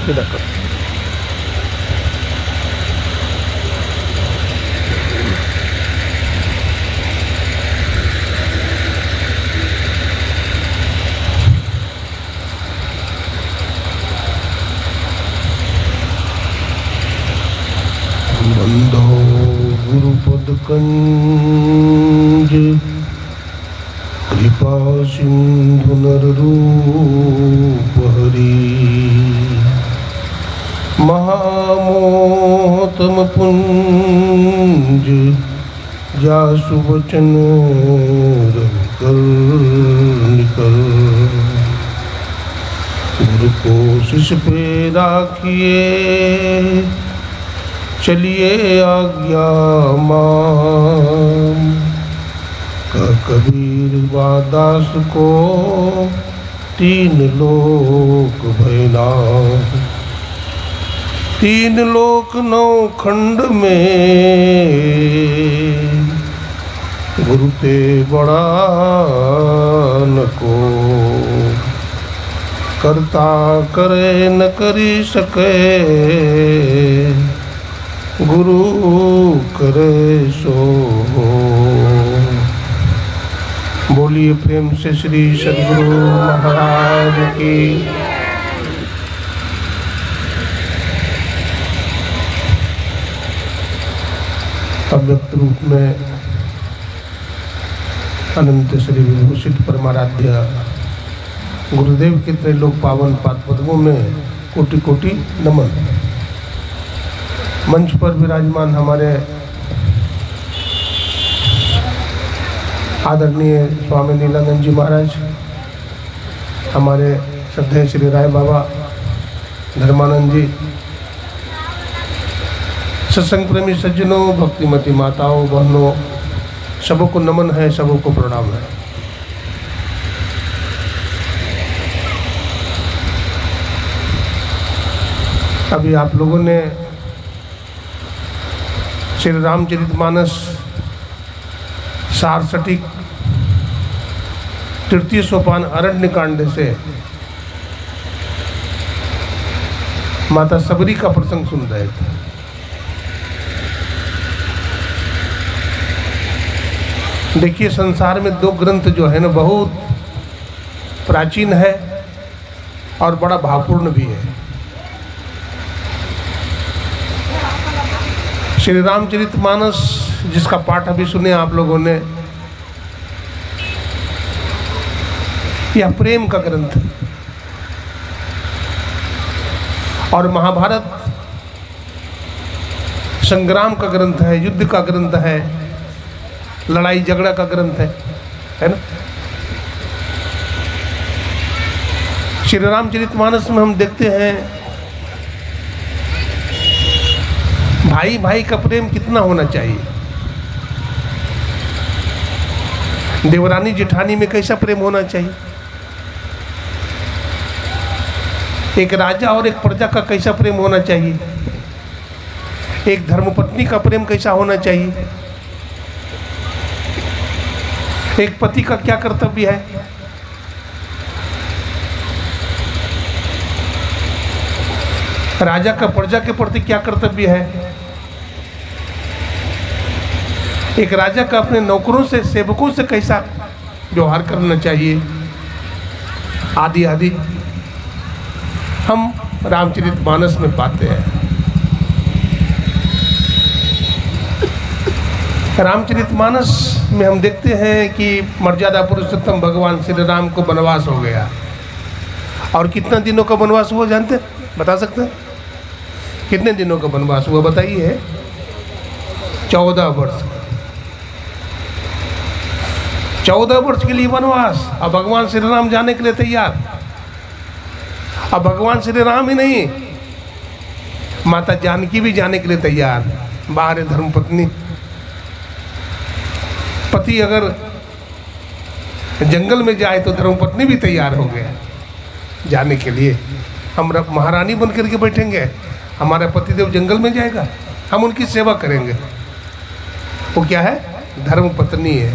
सीधा कर। बंधो गुरुपद कंज कृपा सिंधु नर रूप हरि महामोहतम पुंज जासु वचन रविकर निकल गुरु को शिष्य पे राखिए चलिए आज्ञा मान का कबीर दास को तीन लोक भयना तीन लोक नौ खंड में गुरु ते बड़ा न को करता करे न करी सके गुरु करे सो बोलिए प्रेम से श्री सद्गुरु महाराज की। अव्यक्त रूप में अनंत श्री विभूषित परमाराध्य गुरुदेव के त्रैलोक पावन पाद पद्मों में कोटि कोटि नमन। मंच पर विराजमान हमारे आदरणीय स्वामी नीलानंद जी महाराज, हमारे श्रद्धेय श्री राय बाबा धर्मानंद जी, सत्संग प्रेमी सज्जनों, भक्तिमती माताओं बहनों, सबों को नमन है, सबों को प्रणाम है। अभी आप लोगों ने श्री रामचरितमानस सार सटीक तृतीय सोपान अरण्य कांड से माता सबरी का प्रसंग सुन रहे थे। देखिए, संसार में दो ग्रंथ जो है ना बहुत प्राचीन है और बड़ा भावपूर्ण भी है। श्री रामचरितमानस जिसका पाठ अभी सुने आप लोगों ने, यह प्रेम का ग्रंथ और महाभारत संग्राम का ग्रंथ है, युद्ध का ग्रंथ है, लड़ाई झगड़ा का ग्रंथ है ना। श्री रामचरितमानस में हम देखते हैं भाई भाई का प्रेम कितना होना चाहिए। देवरानी जेठानी में कैसा प्रेम होना चाहिए, एक राजा और एक प्रजा का कैसा प्रेम होना चाहिए, एक धर्मपत्नी का प्रेम कैसा होना चाहिए, एक पति का क्या कर्तव्य है, राजा का प्रजा के प्रति क्या कर्तव्य है, एक राजा का अपने नौकरों से सेवकों से कैसा व्यवहार करना चाहिए, आदि आदि हम रामचरितमानस में पाते हैं। रामचरितमानस में हम देखते हैं कि मर्यादा पुरुषोत्तम भगवान श्री राम को वनवास हो गया। और कितना दिनों का वनवास हुआ जानते हैं, बता सकते हैं कितने दिनों का वनवास हुआ? बताइए। 14 वर्ष। 14 वर्ष के लिए वनवास। अब भगवान श्री राम जाने के लिए तैयार। अब भगवान श्री राम ही नहीं, माता जानकी भी जाने के लिए तैयार। बाहर है धर्मपत्नी, पति अगर जंगल में जाए तो धर्मपत्नी भी तैयार हो गया जाने के लिए। हम महारानी बन करके बैठेंगे, हमारा पतिदेव जंगल में जाएगा, हम उनकी सेवा करेंगे। वो क्या है? धर्मपत्नी है।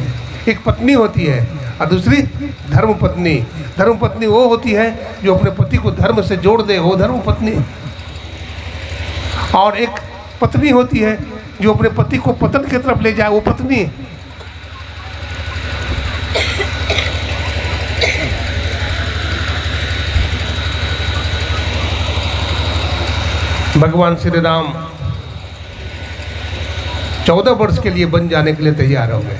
एक पत्नी होती है और दूसरी धर्म पत्नी। धर्म पत्नी वो होती है जो अपने पति को धर्म से जोड़ दे, वो धर्म पत्नी। और एक पत्नी होती है जो अपने पति को पतन की तरफ ले जाए, वो पत्नी। भगवान श्री राम 14 वर्ष के लिए वन जाने के लिए तैयार हो गए।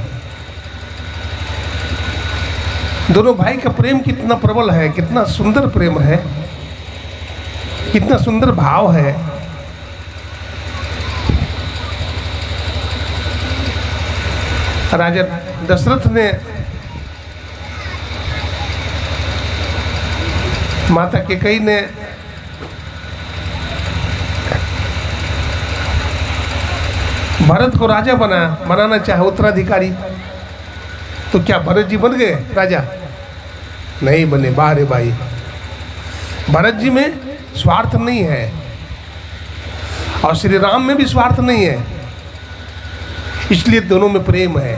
दोनों भाई का प्रेम कितना प्रबल है, कितना सुंदर प्रेम है, कितना सुंदर भाव है। राजा दशरथ ने माता कैकेयी ने भरत को राजा बनाना चाहे, उत्तराधिकारी। तो क्या भरत जी बन गए राजा? नहीं बने। बाहरे भाई, भरत जी में स्वार्थ नहीं है और श्री राम में भी स्वार्थ नहीं है, इसलिए दोनों में प्रेम है।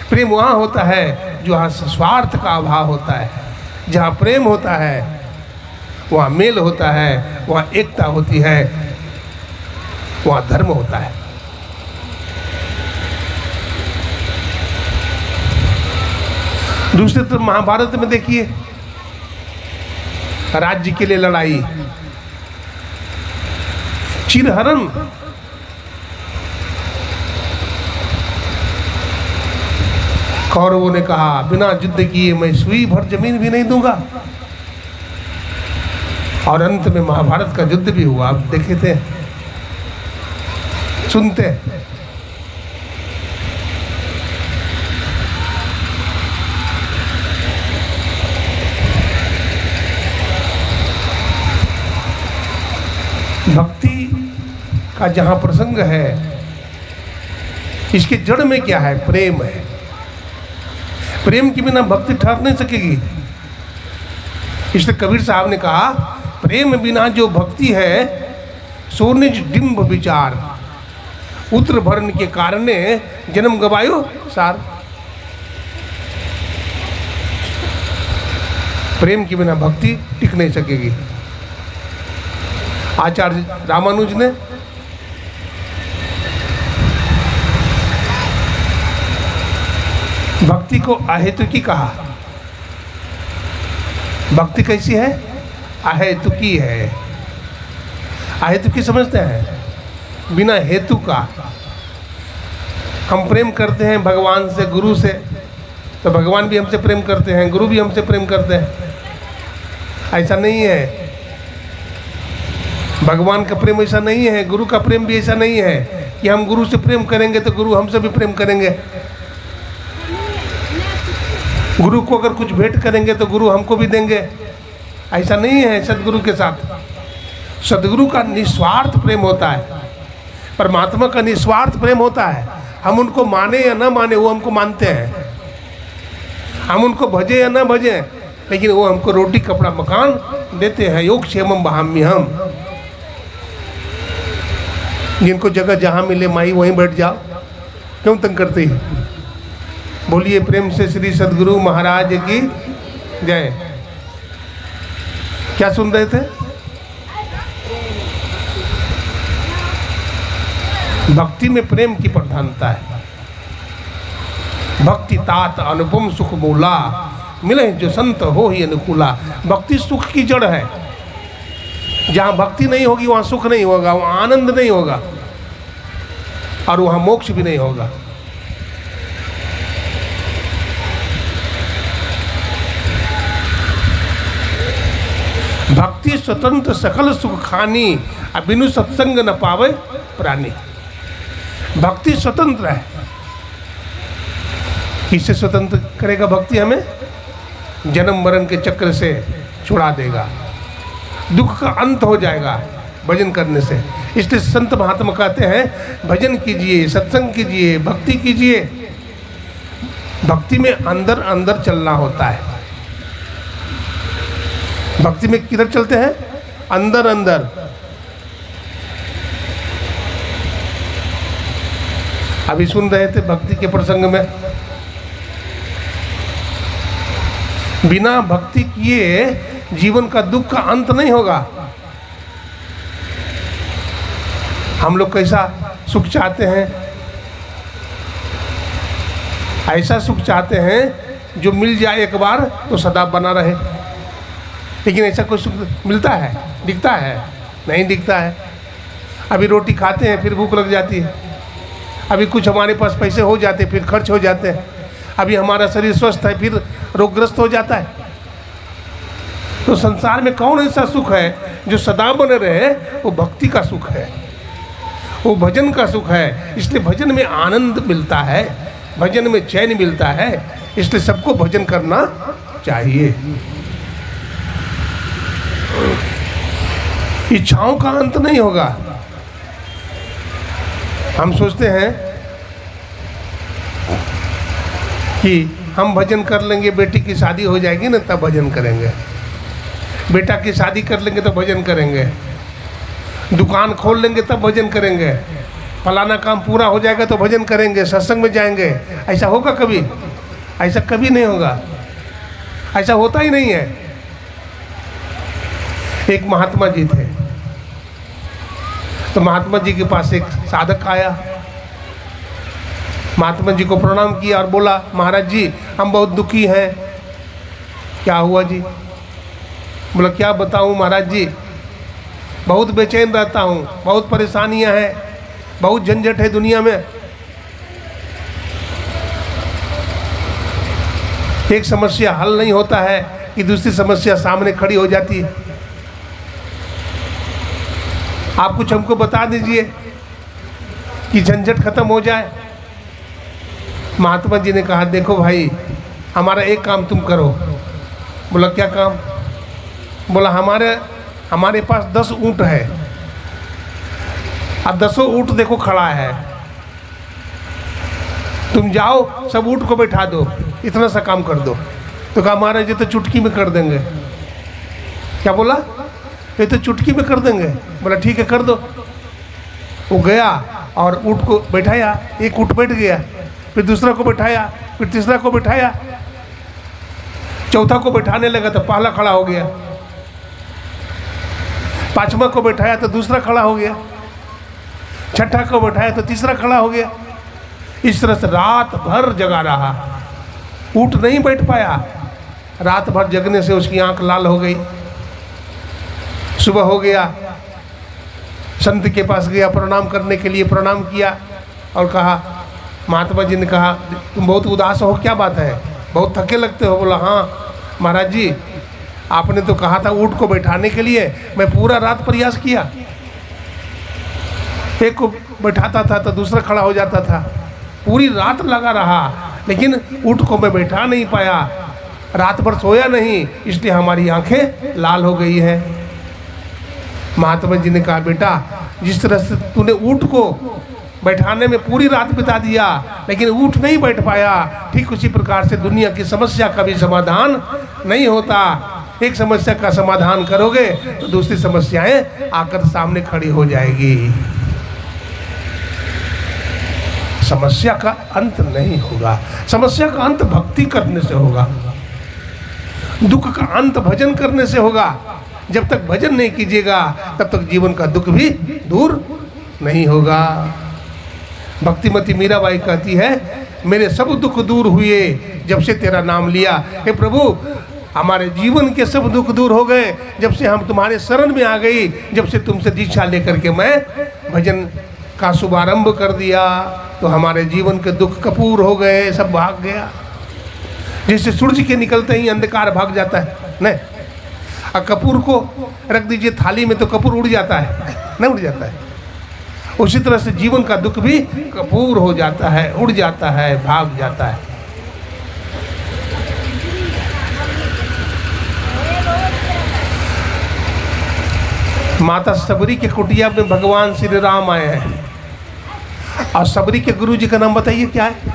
प्रेम वहाँ होता है जहाँ स्वार्थ का अभाव होता है। जहाँ प्रेम होता है वहाँ मेल होता है, वहाँ एकता होती है, वहाँ धर्म होता है। दूसरी तरफ महाभारत में देखिए, राज्य के लिए लड़ाई, चिरहरण। कौरवों ने कहा बिना युद्ध किए मैं सुई भर जमीन भी नहीं दूंगा, और अंत में महाभारत का युद्ध भी हुआ। आप देखे थे, सुनते। भक्ति का जहाँ प्रसंग है, इसके जड़ में क्या है? प्रेम है। प्रेम के बिना भक्ति ठहर नहीं सकेगी। इसलिए कबीर साहब ने कहा, प्रेम बिना जो भक्ति है सो निज डिंब विचार, उत्र भरण के कारणे जन्म गवायो सार। प्रेम के बिना भक्ति टिक नहीं सकेगी। आचार्य रामानुज ने भक्ति को अहेतुकी कहा। भक्ति कैसी है? अहेतुकी है। अहेतुकी समझते हैं? बिना हेतु का। हम प्रेम करते हैं भगवान से, गुरु से, तो भगवान भी हमसे प्रेम करते हैं, गुरु भी हमसे प्रेम करते हैं। ऐसा नहीं है। भगवान का प्रेम ऐसा नहीं है, गुरु का प्रेम भी ऐसा नहीं है कि हम गुरु से प्रेम करेंगे तो गुरु हमसे भी प्रेम करेंगे। गुरु को अगर कुछ भेंट करेंगे तो गुरु हमको भी देंगे, ऐसा नहीं है सदगुरु के साथ। सदगुरु का निस्वार्थ प्रेम होता है, परमात्मा का निस्वार्थ प्रेम होता है। हम उनको माने या ना माने, वो हमको मानते हैं। हम उनको भजे या ना भजे, लेकिन वो हमको रोटी कपड़ा मकान देते हैं। योग क्षेमम बहाम्य हम। जिनको जगह जहाँ मिले माई वहीं बैठ जाओ, क्यों तंग करते हैं? बोलिए प्रेम से श्री सदगुरु महाराज की जय। क्या सुन रहे थे? भक्ति में प्रेम की प्रधानता है। भक्ति तात अनुपम सुख मूला, मिले जो संत हो ही अनुकूला। भक्ति सुख की जड़ है। जहाँ भक्ति नहीं होगी वहाँ सुख नहीं होगा, वहाँ आनंद नहीं होगा, और वहाँ मोक्ष भी नहीं होगा। भक्ति स्वतंत्र सकल सुख खानी, बिनु सत्संग न पावे प्राणी। भक्ति स्वतंत्र है। किससे स्वतंत्र करेगा भक्ति? हमें जन्म मरण के चक्र से छुड़ा देगा, दुख का अंत हो जाएगा भजन करने से। इसलिए संत महात्मा कहते हैं भजन कीजिए, सत्संग कीजिए, भक्ति कीजिए। भक्ति में अंदर अंदर चलना होता है। भक्ति में किधर चलते हैं? अंदर अंदर। अभी सुन रहे थे भक्ति के प्रसंग में बिना भक्ति किए जीवन का दुख का अंत नहीं होगा। हम लोग कैसा सुख चाहते हैं? ऐसा सुख चाहते हैं जो मिल जाए एक बार तो सदा बना रहे। लेकिन ऐसा कोई सुख मिलता है? दिखता है? नहीं दिखता है। अभी रोटी खाते हैं फिर भूख लग जाती है, अभी कुछ हमारे पास पैसे हो जाते फिर खर्च हो जाते हैं, अभी हमारा शरीर स्वस्थ है फिर रोगग्रस्त हो जाता है। तो संसार में कौन ऐसा सुख है जो सदा बने रहे? वो भक्ति का सुख है, वो भजन का सुख है। इसलिए भजन में आनंद मिलता है, भजन में चैन मिलता है। इसलिए सबको भजन करना चाहिए। इच्छाओं का अंत नहीं होगा। हम सोचते हैं कि हम भजन कर लेंगे, बेटी की शादी हो जाएगी ना तब भजन करेंगे, बेटा की शादी कर लेंगे तो भजन करेंगे, दुकान खोल लेंगे तब भजन करेंगे, फलाना काम पूरा हो जाएगा तो भजन करेंगे, सत्संग में जाएंगे। ऐसा होगा कभी? ऐसा कभी नहीं होगा, ऐसा होता ही नहीं है। एक महात्मा जी थे, तो महात्मा जी के पास एक साधक आया, महात्मा जी को प्रणाम किया और बोला, महाराज जी हम बहुत दुखी हैं। क्या हुआ जी? बोला क्या बताऊं महाराज जी, बहुत बेचैन रहता हूं, बहुत परेशानियां हैं, बहुत झंझट है दुनिया में। एक समस्या हल नहीं होता है कि दूसरी समस्या सामने खड़ी हो जाती है। आप कुछ हमको बता दीजिए कि झंझट खत्म हो जाए। महात्मा जी ने कहा देखो भाई, हमारा एक काम तुम करो। बोला क्या काम? बोला हमारे पास 10 ऊँट है, अब 10 ऊँट देखो खड़ा है, तुम जाओ सब ऊँट को बैठा दो, इतना सा काम कर दो। तो कहा महाराज जी तो चुटकी में कर देंगे। क्या बोला? ये तो चुटकी में कर देंगे। बोला ठीक है कर दो। वो गया और ऊँट को बैठाया, एक ऊँट बैठ गया, फिर दूसरा को बैठाया, फिर तीसरा को बैठाया, चौथा को बैठाने लगा तो पहला खड़ा हो गया, पांचवा को बैठाया तो दूसरा खड़ा हो गया, छठा को बैठाया तो तीसरा खड़ा हो गया। इस तरह से रात भर जगा रहा, ऊँट नहीं बैठ पाया। रात भर जगने से उसकी आंख लाल हो गई। सुबह हो गया, संत के पास गया प्रणाम करने के लिए, प्रणाम किया और कहा, महात्मा जी ने कहा तुम बहुत उदास हो, क्या बात है, बहुत थके लगते हो। बोला हाँ महाराज जी, आपने तो कहा था ऊँट को बैठाने के लिए, मैं पूरा रात प्रयास किया, एक को बैठाता था तो दूसरा खड़ा हो जाता था, पूरी रात लगा रहा, लेकिन ऊँट को मैं बैठा नहीं पाया, रात भर सोया नहीं, इसलिए हमारी आंखें लाल हो गई है। महात्मा जी ने कहा बेटा, जिस तरह से तूने ऊँट को बैठाने में पूरी रात बिता दिया लेकिन ऊँट नहीं बैठ पाया, ठीक उसी प्रकार से दुनिया की समस्या का भी समाधान नहीं होता। एक समस्या का समाधान करोगे तो दूसरी समस्याएं आकर सामने खड़ी हो जाएगी। समस्या का अंत नहीं होगा, समस्या का अंत भक्ति करने से होगा, दुख का अंत भजन करने से होगा। जब तक भजन नहीं कीजिएगा तब तक जीवन का दुख भी दूर नहीं होगा। भक्तिमती मीराबाई कहती है, मेरे सब दुख दूर हुए जब से तेरा नाम लिया। हे प्रभु, हमारे जीवन के सब दुख दूर हो गए जब से हम तुम्हारे शरण में आ गई, जब से तुमसे दीक्षा लेकर के मैं भजन का शुभारंभ कर दिया, तो हमारे जीवन के दुख कपूर हो गए, सब भाग गया। जैसे सूरज के निकलते ही अंधकार भाग जाता है, नहीं, और कपूर को रख दीजिए थाली में तो कपूर उड़ जाता है, नहीं उड़ जाता है। उसी तरह से जीवन का दुख भी कपूर हो जाता है, उड़ जाता है, भाग जाता है। माता सबरी के कुटिया में भगवान श्री राम आए हैं, और सबरी के गुरु जी का नाम बताइए क्या है?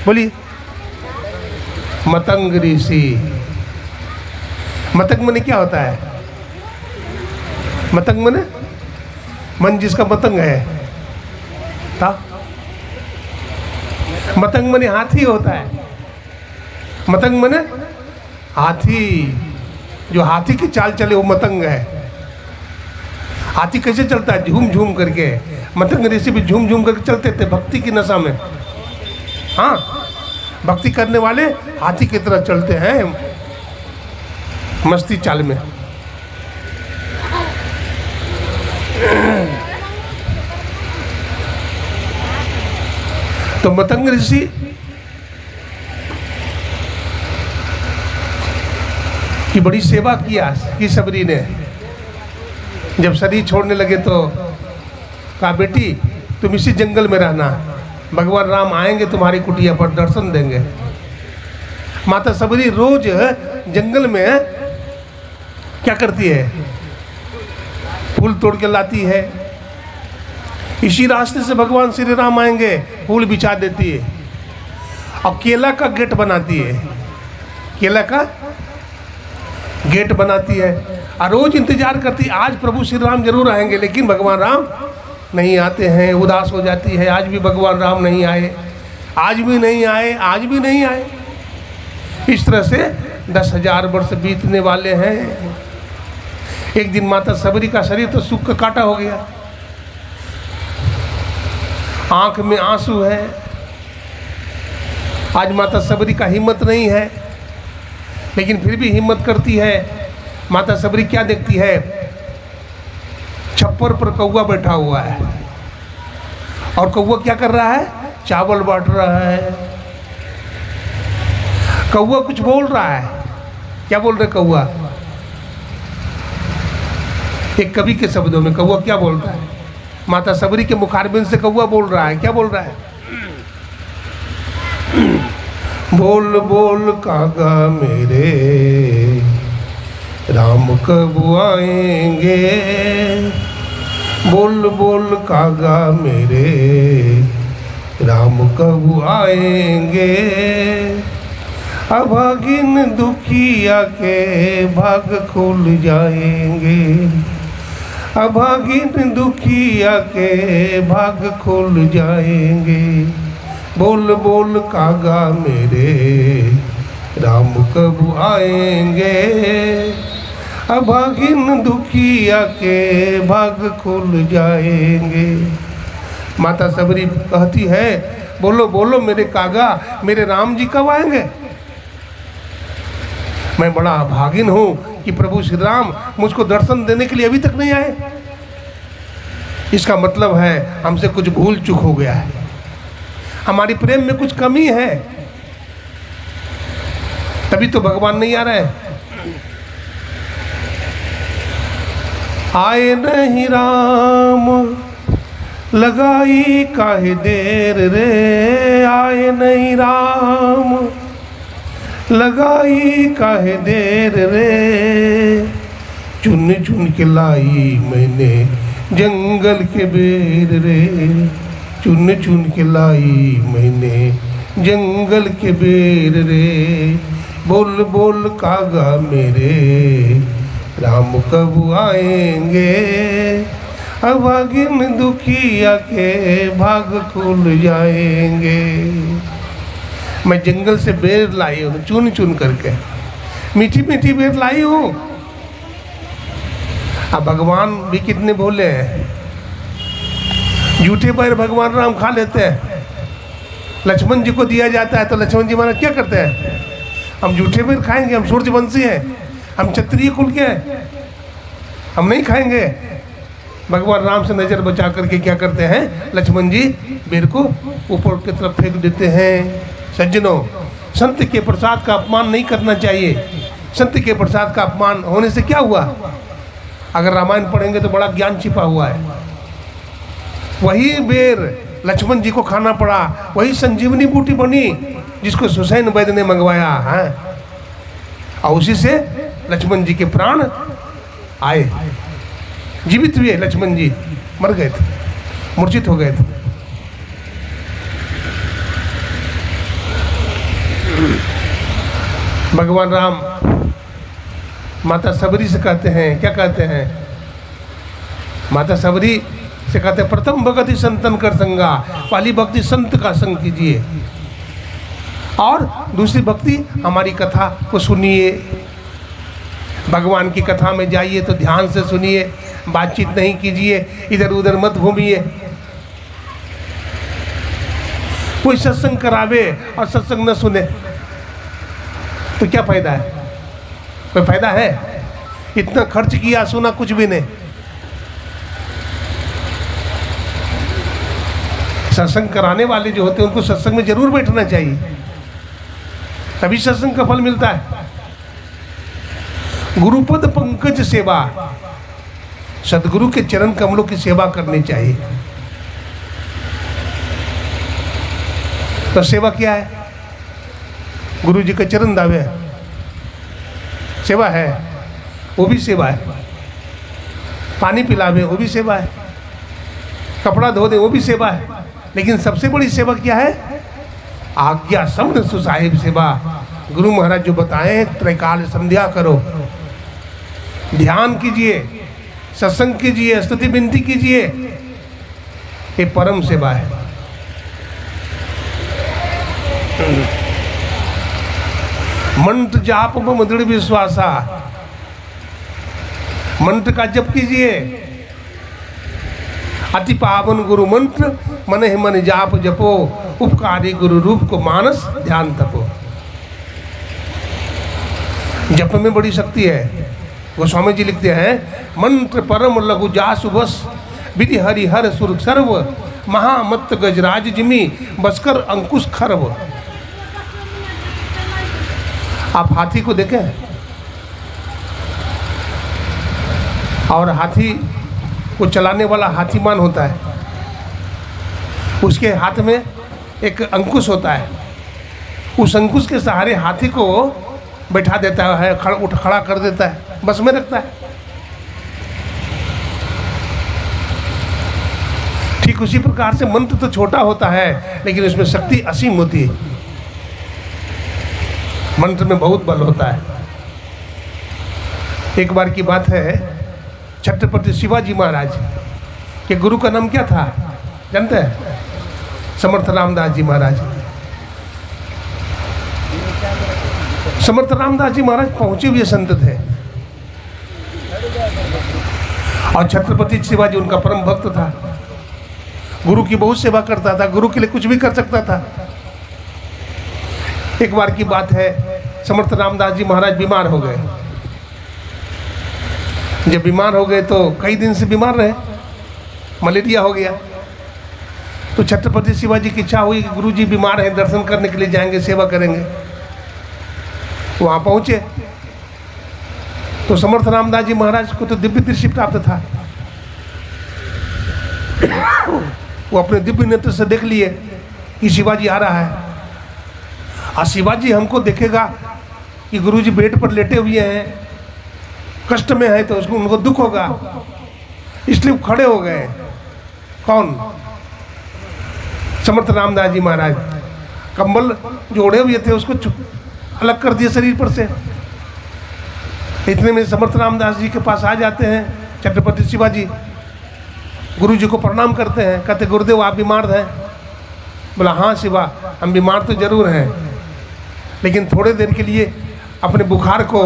बोलिए। मतंग ऋषि। मतंग मने क्या होता है? मतंग मने मन जिसका मतंग है था, मतंग मने हाथी होता है। मतंग मने हाथी, जो हाथी की चाल चले वो मतंग है। हाथी कैसे चलता है? झूम झूम करके। मतंग ऋषि भी झूम झूम करके चलते थे भक्ति की नशा में। हाँ, भक्ति करने वाले हाथी की तरह चलते हैं मस्ती चाल में। तो मतंग ऋषि की बड़ी सेवा किया कि सबरी ने। जब शरीर छोड़ने लगे तो कहा, बेटी तुम इसी जंगल में रहना, भगवान राम आएंगे तुम्हारी कुटिया पर, दर्शन देंगे। माता सबरी रोज जंगल में क्या करती है? फूल तोड़ के लाती है। इसी रास्ते से भगवान श्री राम आएंगे, फूल बिछा देती है और केला का गेट बनाती है। केला का गेट बनाती है और रोज इंतजार करती है, आज प्रभु श्री राम जरूर आएंगे, लेकिन भगवान राम नहीं आते हैं। उदास हो जाती है, आज भी भगवान राम नहीं आए, आज भी नहीं आए, आज भी नहीं आए। इस तरह से 10,000 वर्ष बीतने वाले हैं। एक दिन माता सबरी का शरीर तो सूख का काटा हो गया, आंख में आंसू है। आज माता सबरी का हिम्मत नहीं है, लेकिन फिर भी हिम्मत करती है। माता सबरी क्या देखती है? छप्पर पर कौवा बैठा हुआ है और कौवा क्या कर रहा है? चावल बांट रहा है। कौवा कुछ बोल रहा है। क्या बोल रहे कौवा? एक कवि के शब्दों में कौवा क्या बोल रहा है? माता सबरी के मुखारबिंद से कौवा बोल रहा है। क्या बोल रहा है? बोल बोल कागा मेरे राम कब आएंगे, बोल बोल कागा मेरे राम कब आएंगे। अभागिन दुखिया के भाग खुल जाएंगे, अभागिन दुखिया के भाग खुल जाएंगे। बोल बोल कागा मेरे राम कब आएंगे, अभागिन दुखिया के भाग खुल जाएंगे। माता सबरी कहती है, बोलो बोलो मेरे कागा, मेरे राम जी कब आएंगे? मैं बड़ा अभागिन हूँ कि प्रभु श्री राम मुझको दर्शन देने के लिए अभी तक नहीं आए। इसका मतलब है हमसे कुछ भूल चूक हो गया है, हमारी प्रेम में कुछ कमी है, तभी तो भगवान नहीं आ रहे। आए नहीं राम लगाई काहे देर रे, आए नहीं राम लगाई काहे देर रे। चुन चुन के लाई मैंने जंगल के बेर रे, चुन चुन के लाई मैंने जंगल के बेर रे। बोल बोल कागा मेरे राम कब आएंगे, अभागिन दुखिया के भाग खुल जाएंगे। मैं जंगल से बेर लाई हूँ, चुन चुन करके मीठी मीठी बेर लाई हूँ। अब भगवान भी कितने भोले हैं, झूठे बेर भगवान राम खा लेते हैं। लक्ष्मण जी को दिया जाता है तो लक्ष्मण जी महाराज क्या करते हैं? हम झूठे बेर खाएंगे, हम सूर्यवंशी हैं, हम क्षत्रिय कुल के हैं, हम नहीं खाएंगे। भगवान राम से नज़र बचा करके क्या करते हैं? लक्ष्मण जी बेर को ऊपर की तरफ फेंक देते हैं। सज्जनों, संत के प्रसाद का अपमान नहीं करना चाहिए। संत के प्रसाद का अपमान होने से क्या हुआ? अगर रामायण पढ़ेंगे तो बड़ा ज्ञान छिपा हुआ है। वही बेर लक्ष्मण जी को खाना पड़ा, वही संजीवनी बूटी बनी जिसको सुसैन वैद्य ने मंगवाया है, और उसी से लक्ष्मण जी के प्राण आए, जीवित हुए। लक्ष्मण जी मर गए थे, मूर्छित हो गए थे। भगवान राम माता सबरी से कहते हैं, क्या कहते हैं? माता सबरी से कहते हैं, प्रथम भक्ति संतन कर संगा, पहली भक्ति संत का संग कीजिए। और दूसरी भक्ति, हमारी कथा को सुनिए, भगवान की कथा में जाइए तो ध्यान से सुनिए, बातचीत नहीं कीजिए, इधर उधर मत घूमिए। कोई सत्संग करावे और सत्संग न सुने तो क्या फायदा है? कोई फायदा है? इतना खर्च किया, सुना कुछ भी नहीं। सत्संग कराने वाले जो होते हैं उनको सत्संग में जरूर बैठना चाहिए, तभी सत्संग का फल मिलता है। गुरुपद पंकज सेवा, सदगुरु के चरण कमलों की सेवा करनी चाहिए। तो सेवा क्या है? गुरु जी के चरण दावे सेवा है, वो भी सेवा है। पानी पिलावे वो भी सेवा है, कपड़ा धो दे वो भी सेवा है। लेकिन सबसे बड़ी सेवा क्या है? आज्ञा समझ सुसाहिब सेवा। गुरु महाराज जो बताए त्रैकाल संध्या करो, ध्यान कीजिए, सत्संग कीजिए, स्तुति विनती कीजिए, ये परम सेवा है। मंत्र जाप मम दृढ़ विश्वासा, मंत्र का जप कीजिए। अति पावन गुरु मंत्र मन ही मन जाप जपो, उपकारी गुरु रूप को मानस ध्यान तपो। जप में बड़ी शक्ति है। गोस्वामी जी लिखते हैं, मंत्र परम लघु जासु बस, विधि हरि हर सुर सर्व, महामत्त गजराज जिमी बसकर अंकुश खरव। आप हाथी को देखें, और हाथी को चलाने वाला हाथीमान होता है, उसके हाथ में एक अंकुश होता है। उस अंकुश के सहारे हाथी को बैठा देता है, खड़ा कर देता है, बस में रखता है। ठीक उसी प्रकार से मंत्र तो छोटा होता है, लेकिन उसमें शक्ति असीम होती है। मंत्र में बहुत बल होता है। एक बार की बात है, छत्रपति शिवाजी महाराज के गुरु का नाम क्या था जानते हैं? समर्थ रामदास जी महाराज। समर्थ रामदास जी महाराज पहुंचे हुए संत थे, और छत्रपति शिवाजी उनका परम भक्त था। गुरु की बहुत सेवा करता था, गुरु के लिए कुछ भी कर सकता था। एक बार की बात है, समर्थ रामदास जी महाराज बीमार हो गए। जब बीमार हो गए तो कई दिन से बीमार रहे, मलेरिया हो गया। तो छत्रपति शिवाजी की इच्छा हुई कि गुरु जी बीमार हैं, दर्शन करने के लिए जाएंगे, सेवा करेंगे। वहाँ पहुँचे तो समर्थ रामदास जी महाराज को तो दिव्य दृष्टि प्राप्त था। वो अपने दिव्य नेत्र से देख लिए कि शिवाजी आ रहा है, और शिवाजी हमको देखेगा कि गुरु जी बेड पर लेटे हुए हैं, कष्ट में है, तो उसको उनको दुख होगा, इसलिए वो खड़े हो गए। कौन? समर्थ रामदास जी महाराज। कंबल जो ओढ़े हुए थे उसको अलग कर दिए शरीर पर से। इतने में समर्थ रामदास जी के पास आ जाते हैं छत्रपति शिवाजी, गुरु जी को प्रणाम करते हैं, कहते गुरुदेव आप बीमार हैं? बोला हाँ शिवा, हम बीमार तो जरूर हैं, लेकिन थोड़े देर के लिए अपने बुखार को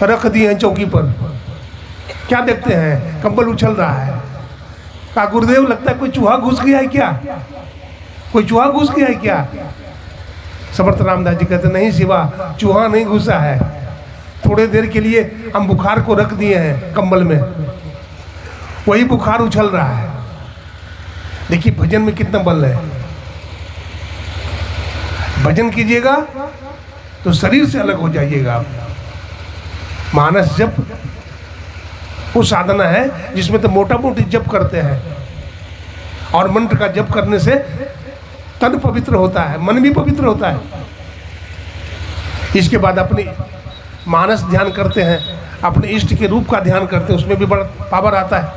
रख दिए हैं चौकी पर। क्या देखते हैं? कंबल उछल रहा है। कहा गुरुदेव लगता है कोई चूहा घुस गया है क्या? कोई चूहा घुस गया है क्या? समर्थ रामदास जी कहते नहीं शिवा, चूहा नहीं घुसा है, थोड़े देर के लिए हम बुखार को रख दिए हैं कंबल में, वही बुखार उछल रहा है। देखिए भजन में कितना बल है। भजन कीजिएगा तो शरीर से अलग हो जाइएगा आप। मानस जप वो साधना है जिसमें तो मोटा मोटी जप करते हैं, और मंत्र का जप करने से तन पवित्र होता है, मन भी पवित्र होता है। इसके बाद अपनी मानस ध्यान करते हैं, अपने इष्ट के रूप का ध्यान करते हैं, उसमें भी बड़ा पावर आता है।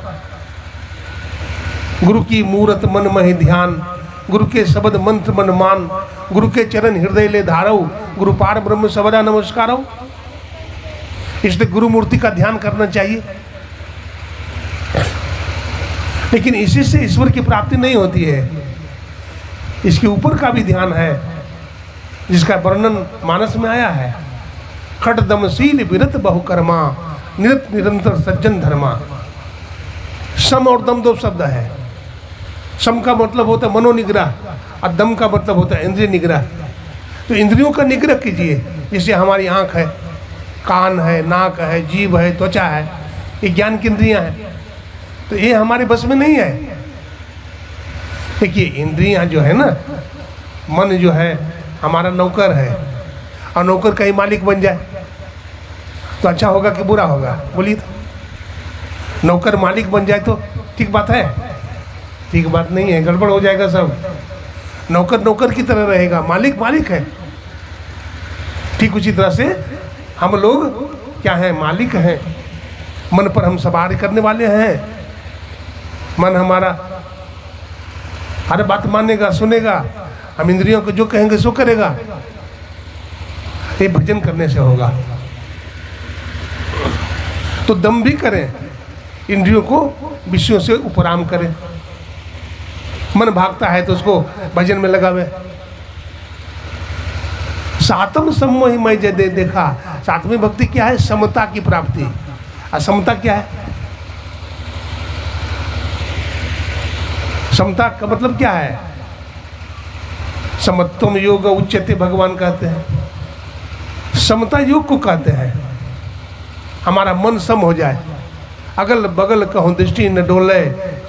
गुरु की मूरत मन महि ध्यान, गुरु के शब्द मंत्र मन मान, गुरु के चरण हृदय ले धारो, गुरु पार ब्रह्म सबदा नमस्कारो। इसलिए गुरु मूर्ति का ध्यान करना चाहिए। लेकिन इसी से ईश्वर की प्राप्ति नहीं होती है, इसके ऊपर का भी ध्यान है। जिसका वर्णन मानस में आया है। खट दमशील विरत बहुकर्मा, निरत निरंतर सज्जन धर्मा। सम और दम दो शब्द है। सम का मतलब होता है मनोनिग्रह और दम का मतलब होता है इंद्रिय निग्रह। तो इंद्रियों का निग्रह कीजिए, जैसे हमारी आँख है, कान है, नाक है, जीभ है, त्वचा है, ये ज्ञान की इंद्रियाँ हैं। तो ये हमारे बस में नहीं है। देखिए इंद्रियाँ जो है ना, मन जो है हमारा नौकर है, और नौकर का ही मालिक बन जाए तो अच्छा होगा कि बुरा होगा? बोलिए तो। नौकर मालिक बन जाए तो ठीक बात है? ठीक बात नहीं है, गड़बड़ हो जाएगा सब। नौकर नौकर की तरह रहेगा, मालिक मालिक है। ठीक उसी तरह से हम लोग क्या हैं? मालिक हैं। मन पर हम सवार करने वाले हैं। मन हमारा हर बात मानेगा, सुनेगा। हम इंद्रियों को जो कहेंगे सो करेगा। ये भजन करने से होगा। तो दम भी करें, इंद्रियों को विषयों से उपराम करें। मन भागता है तो उसको भजन में लगावे। सातम समोहि मैं जदे देखा। सातवीं भक्ति क्या है? समता की प्राप्ति। असमता क्या है? समता का मतलब क्या है? समत्वम योग उच्यते भगवान कहते हैं। समता योग को कहते हैं। हमारा मन सम हो जाए। अगल बगल कहूँ दृष्टि न डोले,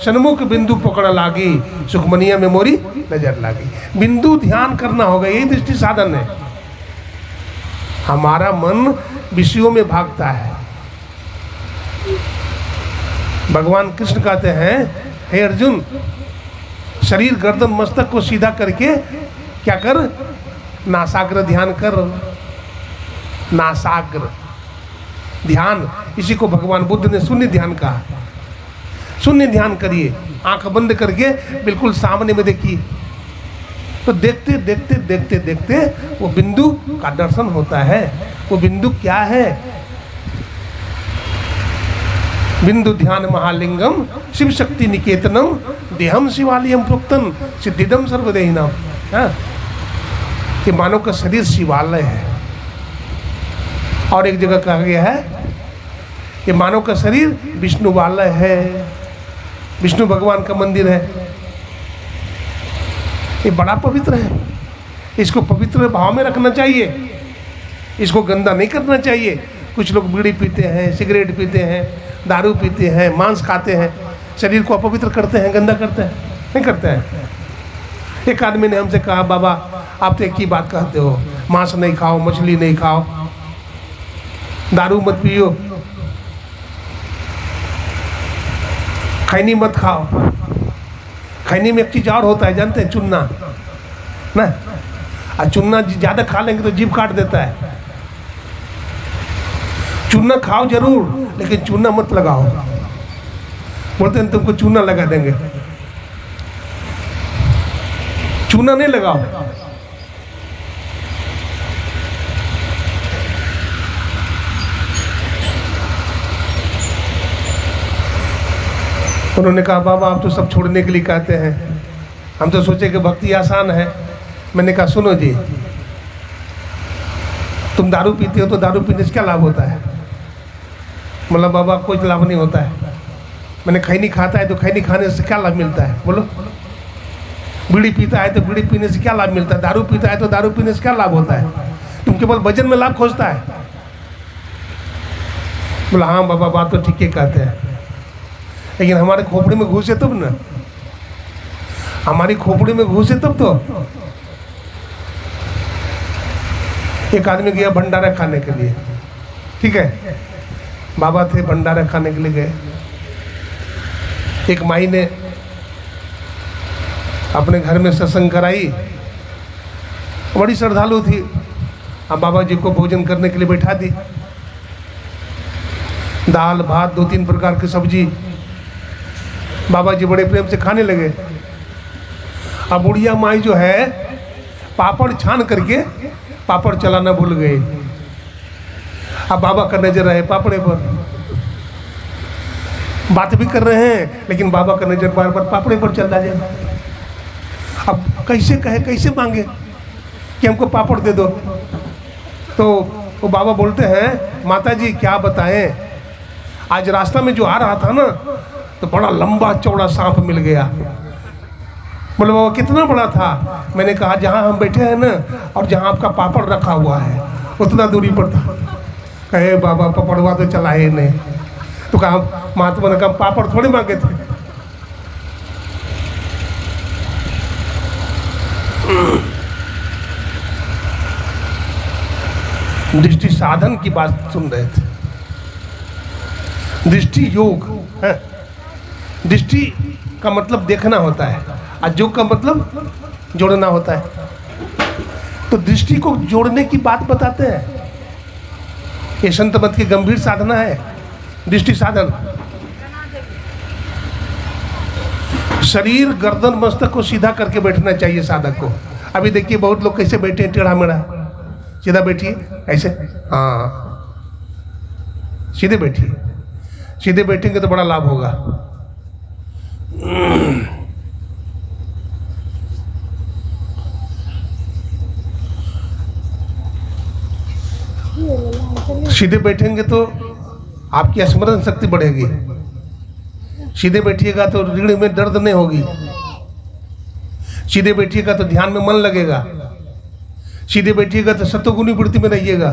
सन्मुख बिंदु पकड़ लागी, सुखमनिया में मोरी नजर लागी। बिंदु ध्यान करना होगा, यही दृष्टि साधन है। हमारा मन विषयों में भागता है। भगवान कृष्ण कहते हैं, हे अर्जुन, शरीर गर्दन मस्तक को सीधा करके क्या कर? नासाग्र ध्यान कर। नासाग्र ध्यान, इसी को भगवान बुद्ध ने शून्य ध्यान कहा। शून्य ध्यान करिए, आंख बंद करके बिल्कुल सामने में देखिए। तो देखते देखते देखते देखते वो बिंदु का दर्शन होता है। वो बिंदु क्या है? बिंदु ध्यान महालिंगम शिव शक्ति निकेतनम देहम शिवालयम प्रोक्तम सिद्धिदम सर्वदेहिनम। कि मानव का शरीर शिवालय है। और एक जगह कहा गया है कि मानव का शरीर विष्णुवालय है, विष्णु भगवान का मंदिर है। ये बड़ा पवित्र है। इसको पवित्र भाव में रखना चाहिए। इसको गंदा नहीं करना चाहिए। कुछ लोग बीड़ी पीते हैं, सिगरेट पीते हैं, दारू पीते हैं, मांस खाते हैं, शरीर को अपवित्र करते हैं, गंदा करते हैं। नहीं करते हैं। एक आदमी ने हमसे कहा, बाबा आप तो एक ही बात कहते हो, मांस नहीं खाओ, मछली नहीं खाओ, दारू मत पियो, खैनी मत खाओ। खैनी में एक चीज और होता है, जानते हैं? चुन्ना ना। और चुन्ना ज़्यादा खा लेंगे तो जीभ काट देता है। चूना खाओ जरूर, लेकिन चूना मत लगाओ। बोलते हैं तुमको चूना लगा देंगे। चूना नहीं लगाओ। उन्होंने कहा, बाबा आप तो सब छोड़ने के लिए कहते हैं, हम तो सोचे कि भक्ति आसान है। मैंने कहा, सुनो जी, तुम दारू पीते हो तो दारू पीने से क्या लाभ होता है? मतलब बाबा कोई लाभ नहीं होता है। मैंने खैनी खाता है तो खैनी खाने से क्या लाभ मिलता है? बोलो। बीड़ी पीता है तो बीड़ी पीने से क्या लाभ मिलता है? दारू पीता है तो दारू पीने से क्या लाभ होता है? तुम केवल भजन में लाभ खोजता है। बोला, हाँ बाबा बात तो ठीक ही कहते हैं, लेकिन हमारे खोपड़ी में घुसे तब ना। हमारी खोपड़ी में घुसे तब तो। एक आदमी गया भंडारा खाने के लिए, ठीक है, बाबा थे, भंडारा खाने के लिए गए। एक माई ने अपने घर में सत्संग कराई, बड़ी श्रद्धालु थी। अब बाबा जी को भोजन करने के लिए बैठा दी। दाल भात 2-3 प्रकार की सब्जी, बाबा जी बड़े प्रेम से खाने लगे। अब बुढ़िया माई जो है पापड़ छान करके पापड़ चलाना भूल गए। अब बाबा का नजर रहे पापड़े पर। बात भी कर रहे हैं लेकिन बाबा का नजर बार बार पापड़े पर चलता जाए। अब कैसे कहे, कैसे मांगे? कि हमको पापड़ दे दो। तो वो बाबा बोलते हैं, माता जी क्या बताएं, आज रास्ता में जो आ रहा था ना तो बड़ा लंबा चौड़ा सांप मिल गया। बोले बाबा कितना बड़ा था? मैंने कहा जहाँ हम बैठे हैं ना और जहाँ आपका पापड़ रखा हुआ है उतना दूरी पर था। कहे बाबा पपड़वा तो चला ही नहीं। तो कहा महात्मा ने कहा पापड़ थोड़ी मांगे थे। दृष्टि साधन की बात सुन रहे थे। दृष्टि योग है। दृष्टि का मतलब देखना होता है और योग का मतलब जोड़ना होता है। तो दृष्टि को जोड़ने की बात बताते हैं। ये संत मत की गंभीर साधना है दृष्टि साधन। शरीर गर्दन मस्तक को सीधा करके बैठना चाहिए साधक को। अभी देखिए बहुत लोग कैसे बैठे हैं, टेढ़ा मेढ़ा। सीधा बैठिए ऐसे, हाँ सीधे बैठिए। सीधे बैठेंगे तो बड़ा लाभ होगा। सीधे बैठेंगे तो आपकी स्मरण शक्ति बढ़ेगी। सीधे बैठिएगा तो रीढ़ में दर्द नहीं होगी। सीधे बैठिएगा तो ध्यान में मन लगेगा। सीधे बैठिएगा तो सत्वगुणी वृत्ति में रहिएगा,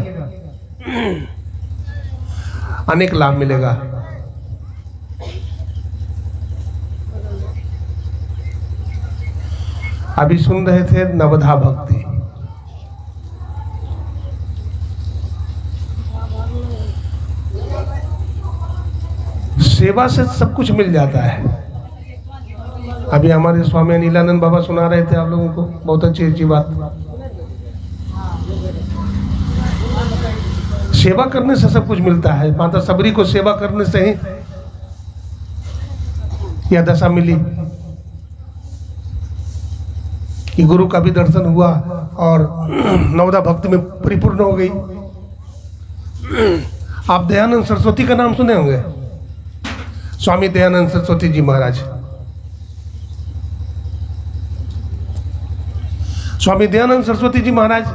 अनेक लाभ मिलेगा। अभी सुन रहे थे नवधा भक्ति। सेवा से सब कुछ मिल जाता है। अभी हमारे स्वामी नीलानंद बाबा सुना रहे थे आप लोगों को, बहुत अच्छी अच्छी बात। सेवा करने से सब कुछ मिलता है। माता सबरी को सेवा करने से ही यह दशा मिली कि गुरु का भी दर्शन हुआ और नवदा भक्ति में परिपूर्ण हो गई। आप दयानंद सरस्वती का नाम सुने होंगे। स्वामी दयानंद सरस्वती जी महाराज। स्वामी दयानंद सरस्वती जी महाराज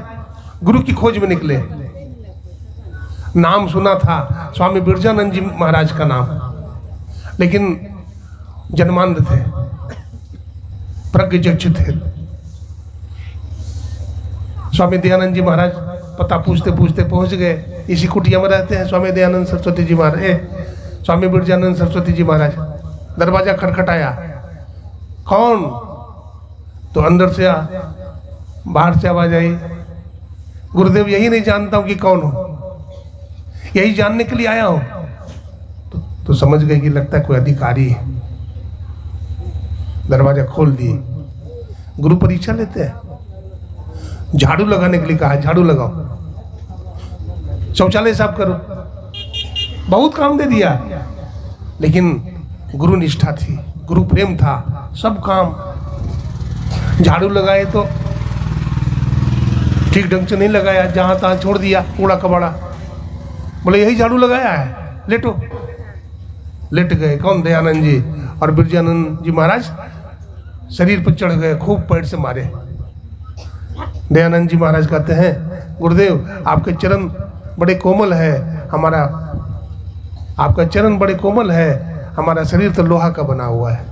गुरु की खोज में निकले। नाम सुना था स्वामी बिरजानंद जी महाराज का नाम, लेकिन जन्मांध थे, प्रज्ञचक्षु थे। स्वामी दयानंद जी महाराज पता पूछते पूछते पहुंच गए। इसी कुटिया में रहते हैं स्वामी दयानंद सरस्वती जी महाराज। स्वामी बिरजानंद सरस्वती जी महाराज। दरवाजा खटखटाया, कौन? तो अंदर से बाहर से आवाज आई, गुरुदेव यही नहीं जानता हूं कि कौन हो, यही जानने के लिए आया हूं। तो समझ गए कि लगता है कोई अधिकारी है। दरवाजा खोल दिए। गुरु परीक्षा लेते हैं। झाड़ू लगाने के लिए कहा, झाड़ू लगाओ, शौचालय साफ करो, बहुत काम दे दिया। लेकिन गुरु निष्ठा थी, गुरु प्रेम था, सब काम। झाड़ू लगाए तो ठीक ढंग से नहीं लगाया, जहां तहां छोड़ दिया कूड़ा कबाड़ा। बोले यही झाड़ू लगाया है, लेटो। लेट गए। कौन? दयानंद जी और बिरजानंद जी महाराज शरीर पर चढ़ गए, खूब पैर से मारे। दयानंद जी महाराज कहते हैं, गुरुदेव आपके चरण बड़े कोमल है, हमारा आपका चरण बड़े कोमल है, हमारा शरीर तो लोहा का बना हुआ है।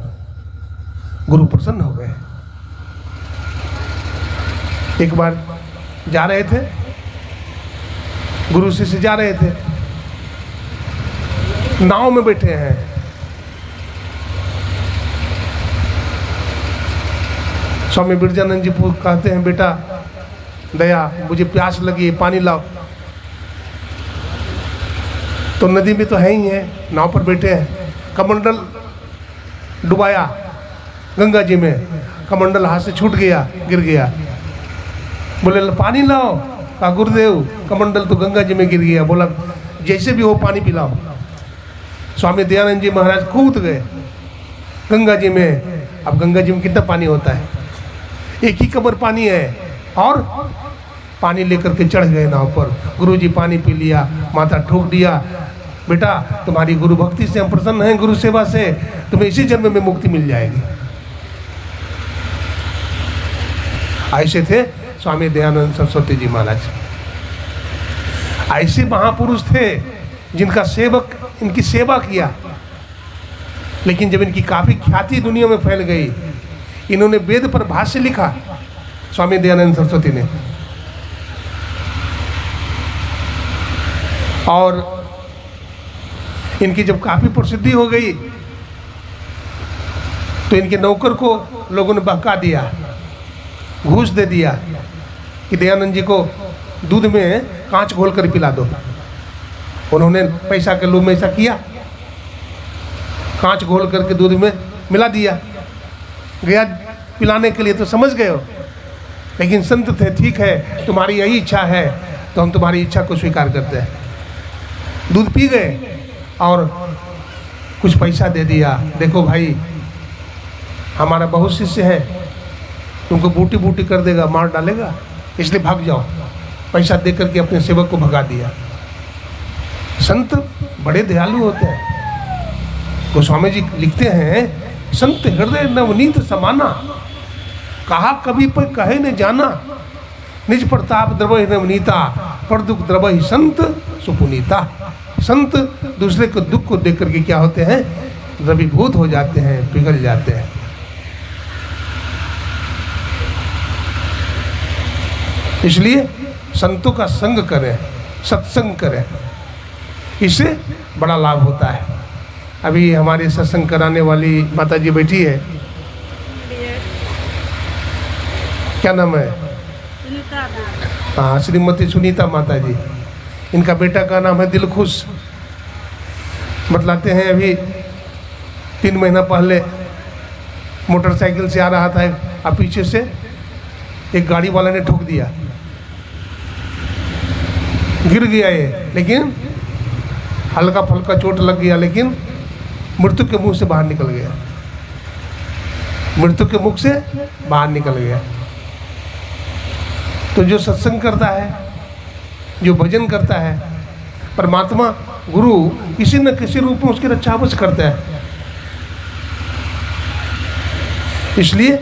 गुरु प्रसन्न हो गए। एक बार जा रहे थे, गुरु शिष्य जा रहे थे, नाव में बैठे हैं। स्वामी बिरजानंद जी कहते हैं, बेटा दया मुझे प्यास लगी है, पानी लाओ। तो नदी में तो है ही है, नाव पर बैठे हैं। कमंडल डुबाया गंगा जी में, कमंडल हाथ से छूट गया, गिर गया। बोले पानी लाओ। कहा गुरुदेव कमंडल तो गंगा जी में गिर गया। बोला जैसे भी हो पानी पिलाओ। स्वामी दयानंद जी महाराज कूद गए गंगा जी में। अब गंगा जी में कितना पानी होता है? एक ही कमर पानी है, और पानी लेकर के चढ़ गए नाव पर। गुरुजी पानी पी लिया, माथा ठोक दिया। बेटा तुम्हारी गुरु भक्ति से हम प्रसन्न हैं, गुरु सेवा से तुम्हें इसी जन्म में मुक्ति मिल जाएगी। ऐसे थे स्वामी दयानंद सरस्वती जी महाराज। ऐसे महापुरुष थे जिनका सेवक इनकी सेवा किया, लेकिन जब इनकी काफ़ी ख्याति दुनिया में फैल गई, इन्होंने वेद पर भाष्य लिखा स्वामी दयानंद सरस्वती ने, और इनकी जब काफ़ी प्रसिद्धि हो गई तो इनके नौकर को लोगों ने बहका दिया, घूस दे दिया कि दयानंद जी को दूध में कांच घोल कर पिला दो। उन्होंने पैसा के लोभ में ऐसा किया, कांच घोल करके दूध में मिला दिया। गया पिलाने के लिए तो समझ गए हो, लेकिन संत थे, ठीक है तुम्हारी यही इच्छा है तो हम तुम्हारी इच्छा को स्वीकार करते हैं। दूध पी गए और कुछ पैसा दे दिया, देखो भाई हमारा बहुत शिष्य है, तुमको बूटी बूटी कर देगा, मार डालेगा, इसलिए भाग जाओ। पैसा दे करके अपने सेवक को भगा दिया। संत बड़े दयालु होते हैं। गोस्वामी जी लिखते हैं, संत हृदय नवनीत समाना, कहा कभी पर कहे न जाना, निज प्रताप द्रवहि नवनीता, पर दुख द्रवहि संत सुपुनीता। संत दूसरे को दुख को देख करके क्या होते हैं, द्रवीभूत हो जाते हैं, पिघल जाते हैं। इसलिए संतों का संग करें, सत्संग करें, इससे बड़ा लाभ होता है। अभी हमारे सत्संग कराने वाली माता जी बैठी है, क्या नाम है? हाँ, श्रीमती सुनीता माता जी। इनका बेटा का नाम है दिलखुश। बतलाते हैं, अभी 3 महीना पहले मोटरसाइकिल से आ रहा था और पीछे से एक गाड़ी वाला ने ठोक दिया, गिर गया ये, लेकिन हल्का फुल्का चोट लग गया, लेकिन मृत्यु के मुंह से बाहर निकल गया, मृत्यु के मुख से बाहर निकल गया। तो जो सत्संग करता है, जो भजन करता है, परमात्मा गुरु किसी न किसी रूप में उसकी रक्षा अवश्य करता है। इसलिए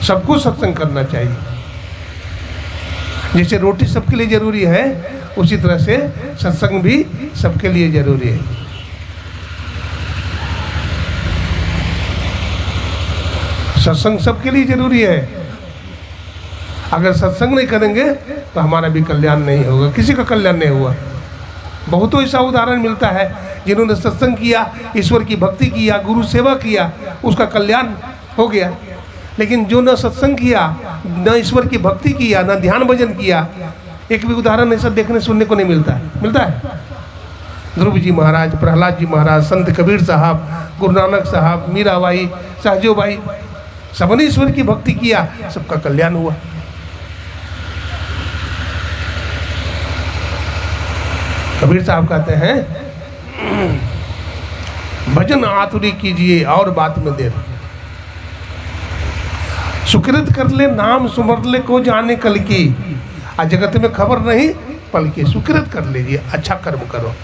सबको सत्संग करना चाहिए। जैसे रोटी सबके लिए जरूरी है, उसी तरह से सत्संग भी सबके लिए जरूरी है। सत्संग सबके लिए जरूरी है। अगर सत्संग नहीं करेंगे तो हमारा भी कल्याण नहीं होगा, किसी का कल्याण नहीं हुआ। बहुतों ऐसा उदाहरण मिलता है जिन्होंने सत्संग किया, ईश्वर की भक्ति किया, गुरु सेवा किया, उसका कल्याण हो गया। लेकिन जो न सत्संग किया, न ईश्वर की भक्ति किया, न ध्यान भजन किया, एक भी उदाहरण ऐसा देखने सुनने को नहीं मिलता है। ध्रुव जी महाराज, प्रहलाद जी महाराज, संत कबीर साहब, गुरु नानक साहब, मीराबाई, सहजोबाई, सबने ईश्वर की भक्ति किया, सबका कल्याण हुआ। कबीर साहब कहते हैं, भजन आतुरी कीजिए और बात में देर, सुकृत कर ले नाम सुमर ले को जाने कल की, आज जगत में खबर नहीं पल की। सुकृत कर लीजिए, अच्छा कर्म करो,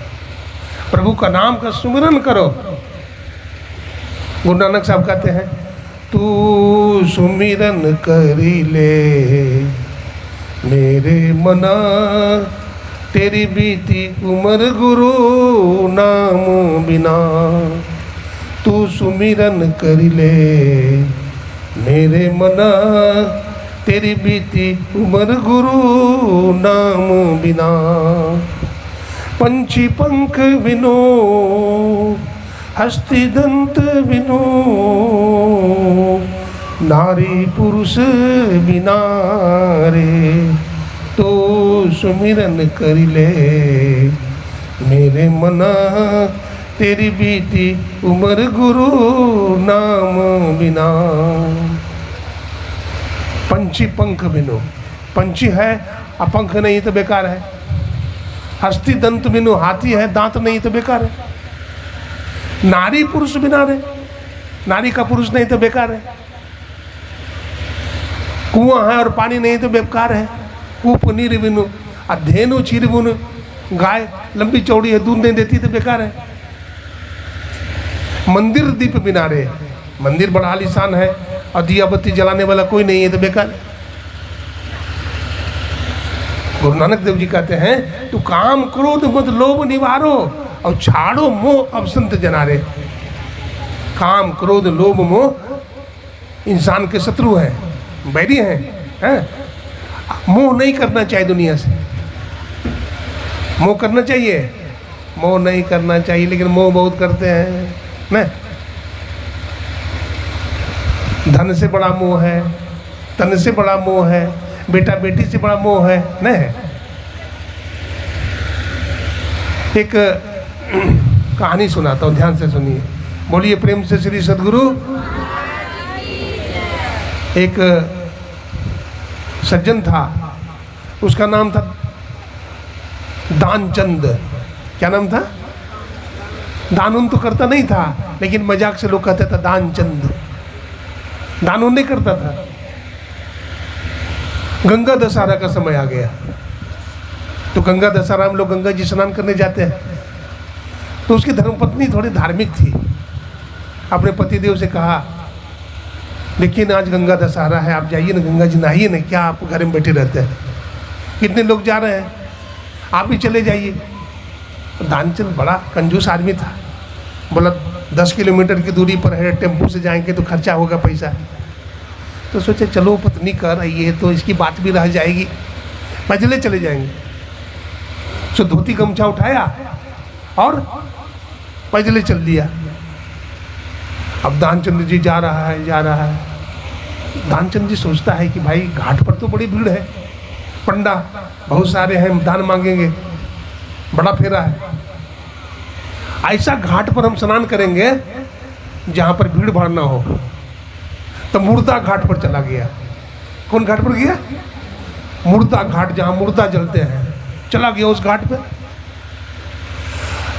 प्रभु का नाम का सुमिरन करो। गुरु नानक साहब कहते हैं, तू सुमिरन करी ले मेरे मना, तेरी बीती उमर गुरु नाम बिना। तू सुमिरन करी ले मेरे मना, तेरी बीती उमर गुरु नाम बिना। पंछी पंख बिनो हस्ती दंत बिनो, नारी पुरुष बिना रे। तो सुमिरन कर ले मेरे मना, तेरी बीती उमर गुरु नाम बिना। पंछी पंख बिनो, पंछी है और पंख नहीं तो बेकार है। हस्ती दंत बिनो, हाथी है दांत नहीं तो बेकार है। नारी पुरुष बिना रे, नारी का पुरुष नहीं तो बेकार है। कुआं है और पानी नहीं तो बेकार है। कूप नीर बिनु अध्ययनु चीर बिनु, गाय लंबी चौड़ी है दूध नहीं देती तो बेकार है। मंदिर दीप बिना रे, मंदिर बड़ा आलीशान है और दिया बत्ती जलाने वाला कोई नहीं है तो बेकार है। गुरु नानक देव जी कहते हैं तो काम क्रोध मत लोभ निवारो और छाड़ो मोह अब संत जनारे। काम क्रोध लोभ मोह इंसान के शत्रु हैं, बैरी हैं। मोह नहीं करना चाहिए दुनिया से। मोह करना चाहिए? मोह नहीं करना चाहिए, लेकिन मोह बहुत करते हैं ना। धन से बड़ा मोह है, तन से बड़ा मोह है, बेटा बेटी से बड़ा मोह है न। एक कहानी सुनाता हूँ, ध्यान से सुनिए, बोलिए प्रेम से श्री सद्गुरु। एक सज्जन था, उसका नाम था दानचंद। क्या नाम था? दान उन तो करता नहीं था, लेकिन मजाक से लोग कहते थे दानचंद। दान उन नहीं करता था। गंगा दशहरा का समय आ गया, तो गंगा दशहरा हम लोग गंगा जी स्नान करने जाते हैं। तो उसकी धर्मपत्नी थोड़ी धार्मिक थी, अपने पतिदेव से कहा देखिए ना आज गंगा दशहरा है, आप जाइए ना गंगा जी नहाइए ना, क्या आप घर में बैठे रहते हैं, कितने लोग जा रहे हैं, आप भी चले जाइए। तो दानचंद बड़ा कंजूस आदमी था, बोला 10 किलोमीटर की दूरी पर है, टेम्पो से जाएंगे तो खर्चा होगा पैसा। तो सोचे चलो पत्नी कर रही है तो इसकी बात भी रह जाएगी, पैदल चले जाएंगे। तो धोती गमछा उठाया और पैदल चल दिया। अब दानचंद जी जा रहा है। दानचंद जी सोचता है कि भाई घाट पर तो बड़ी भीड़ है, पंडा बहुत सारे हैं, दान मांगेंगे, बड़ा फेरा है। ऐसा घाट पर हम स्नान करेंगे जहाँ पर भीड़ भाड़ ना हो। तो मुर्दा घाट पर चला गया। कौन घाट पर गया? मुर्दा घाट, जहाँ मुर्दा जलते हैं, चला गया उस घाट पे।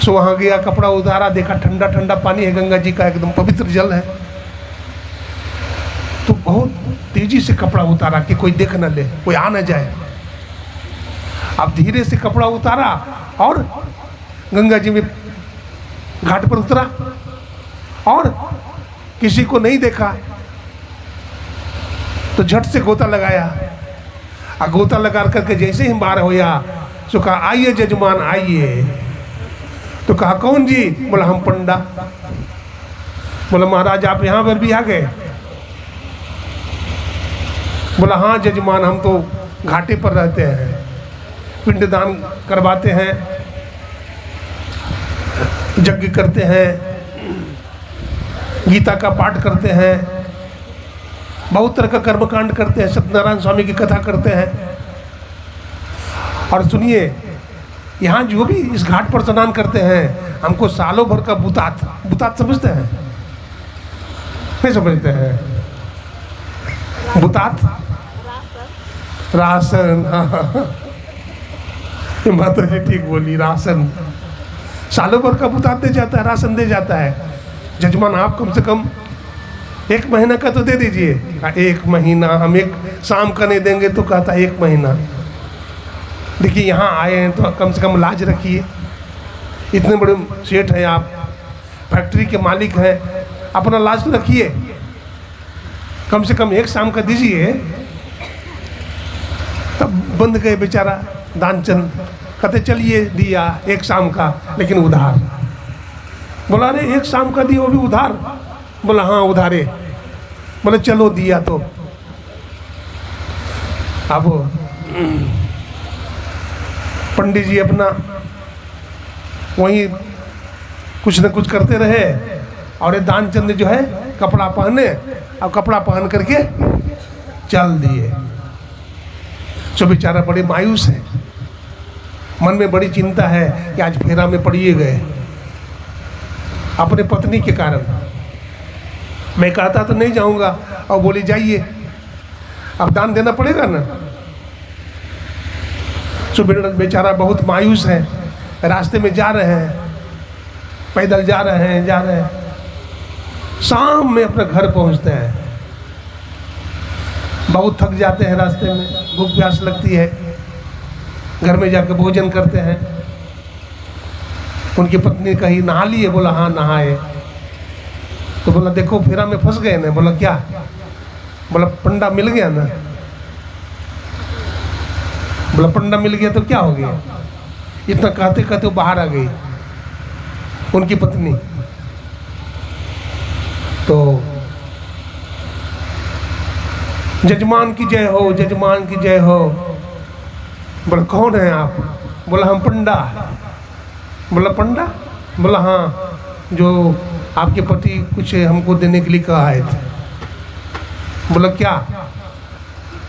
सो वहाँ गया, कपड़ा उतारा, देखा ठंडा ठंडा पानी है, गंगा जी का एकदम पवित्र जल है। तो बहुत तेजी से कपड़ा उतारा कि कोई देख न ले, कोई आ न जाए। अब धीरे से कपड़ा उतारा और गंगा जी में घाट पर उतरा और किसी को नहीं देखा। तो झट से गोता लगाया, और गोता लगा करके जैसे ही बाहर होया तो कहा आइए जजमान आइए। तो कहा कौन जी? बोला हम पंडा। बोला महाराज आप यहाँ पर भी आ गए? बोला हाँ जजमान, हम तो घाटे पर रहते हैं, पिंडदान करवाते हैं, यज्ञ करते हैं, गीता का पाठ करते हैं, बहुत तरह का कर्मकांड करते हैं, सत्यनारायण स्वामी की कथा करते हैं। और सुनिए, यहाँ जो भी इस घाट पर स्नान करते हैं हमको सालों भर का बुतात समझते हैं? नहीं समझते हैं? बुतात राशन, माता जी ठीक बोली, राशन सालों भर का बुतात दे जाता है, राशन दे जाता है। जजमान आप कम से कम 1 महीना का तो दे दीजिए। 1 महीना हम एक शाम का नहीं देंगे, तो कहता 1 महीना। देखिए यहाँ आए हैं तो कम से कम लाज रखिए, इतने बड़े सेठ हैं आप, फैक्ट्री के मालिक हैं, अपना लाज तो रखिए, कम से कम 1 शाम का दीजिए। तब बंद गए बेचारा दानचंद, कहते चलिए दिया 1 शाम का, लेकिन उधार। बोला अरे 1 शाम का दिया वो भी उधार? बोला हाँ उधारे। बोले चलो दिया। तो अब पंडित जी अपना वहीं कुछ न कुछ करते रहे, और ये दानचंद जो है कपड़ा पहने, अब कपड़ा पहन करके चल दिए। जो बेचारा बड़े मायूस है, मन में बड़ी चिंता है कि आज फेरा में पड़िए गए अपने पत्नी के कारण। मैं कहता तो नहीं जाऊंगा, और बोली जाइए, अब दान देना पड़ेगा ना। तो बेचारा बहुत मायूस है, रास्ते में जा रहे हैं, पैदल जा रहे हैं। शाम में अपने घर पहुंचते हैं, बहुत थक जाते हैं, रास्ते में भूख प्यास लगती है, घर में जाकर भोजन करते हैं। उनकी पत्नी कही नहा लिए? बोला हाँ नहाए। तो बोला देखो फेरा में फंस गए ना। बोला क्या? बोला पंडा मिल गया ना। बोला पंडा मिल गया तो क्या हो गया। इतना कहते कहते वो बाहर आ गई उनकी पत्नी। तो जजमान की जय हो, जजमान की जय हो। बोला कौन है आप? बोला हम पंडा। बोला पंडा? बोला हाँ, जो आपके पति कुछ हमको देने के लिए कहा आए थे। बोला क्या?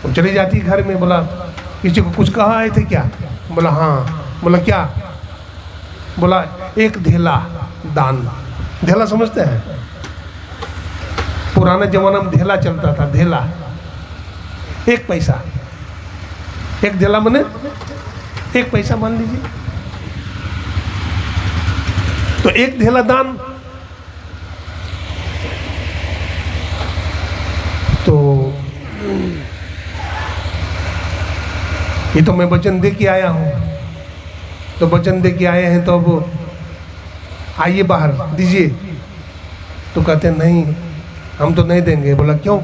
वो चली जाती घर में। बोला किसी को कुछ कहा आए थे क्या? बोला हाँ। बोला क्या? बोला एक धेला दान। धेला समझते हैं? पुराने जमाने में धेला चलता था, धेला 1 पैसा। 1 धेला माने 1 पैसा मान लीजिए। तो 1 धेला दान। तो ये तो मैं वचन दे के आया हूँ। तो वचन दे के आए हैं तो अब आइए बाहर दीजिए। तो कहते नहीं हम तो नहीं देंगे। बोला क्यों?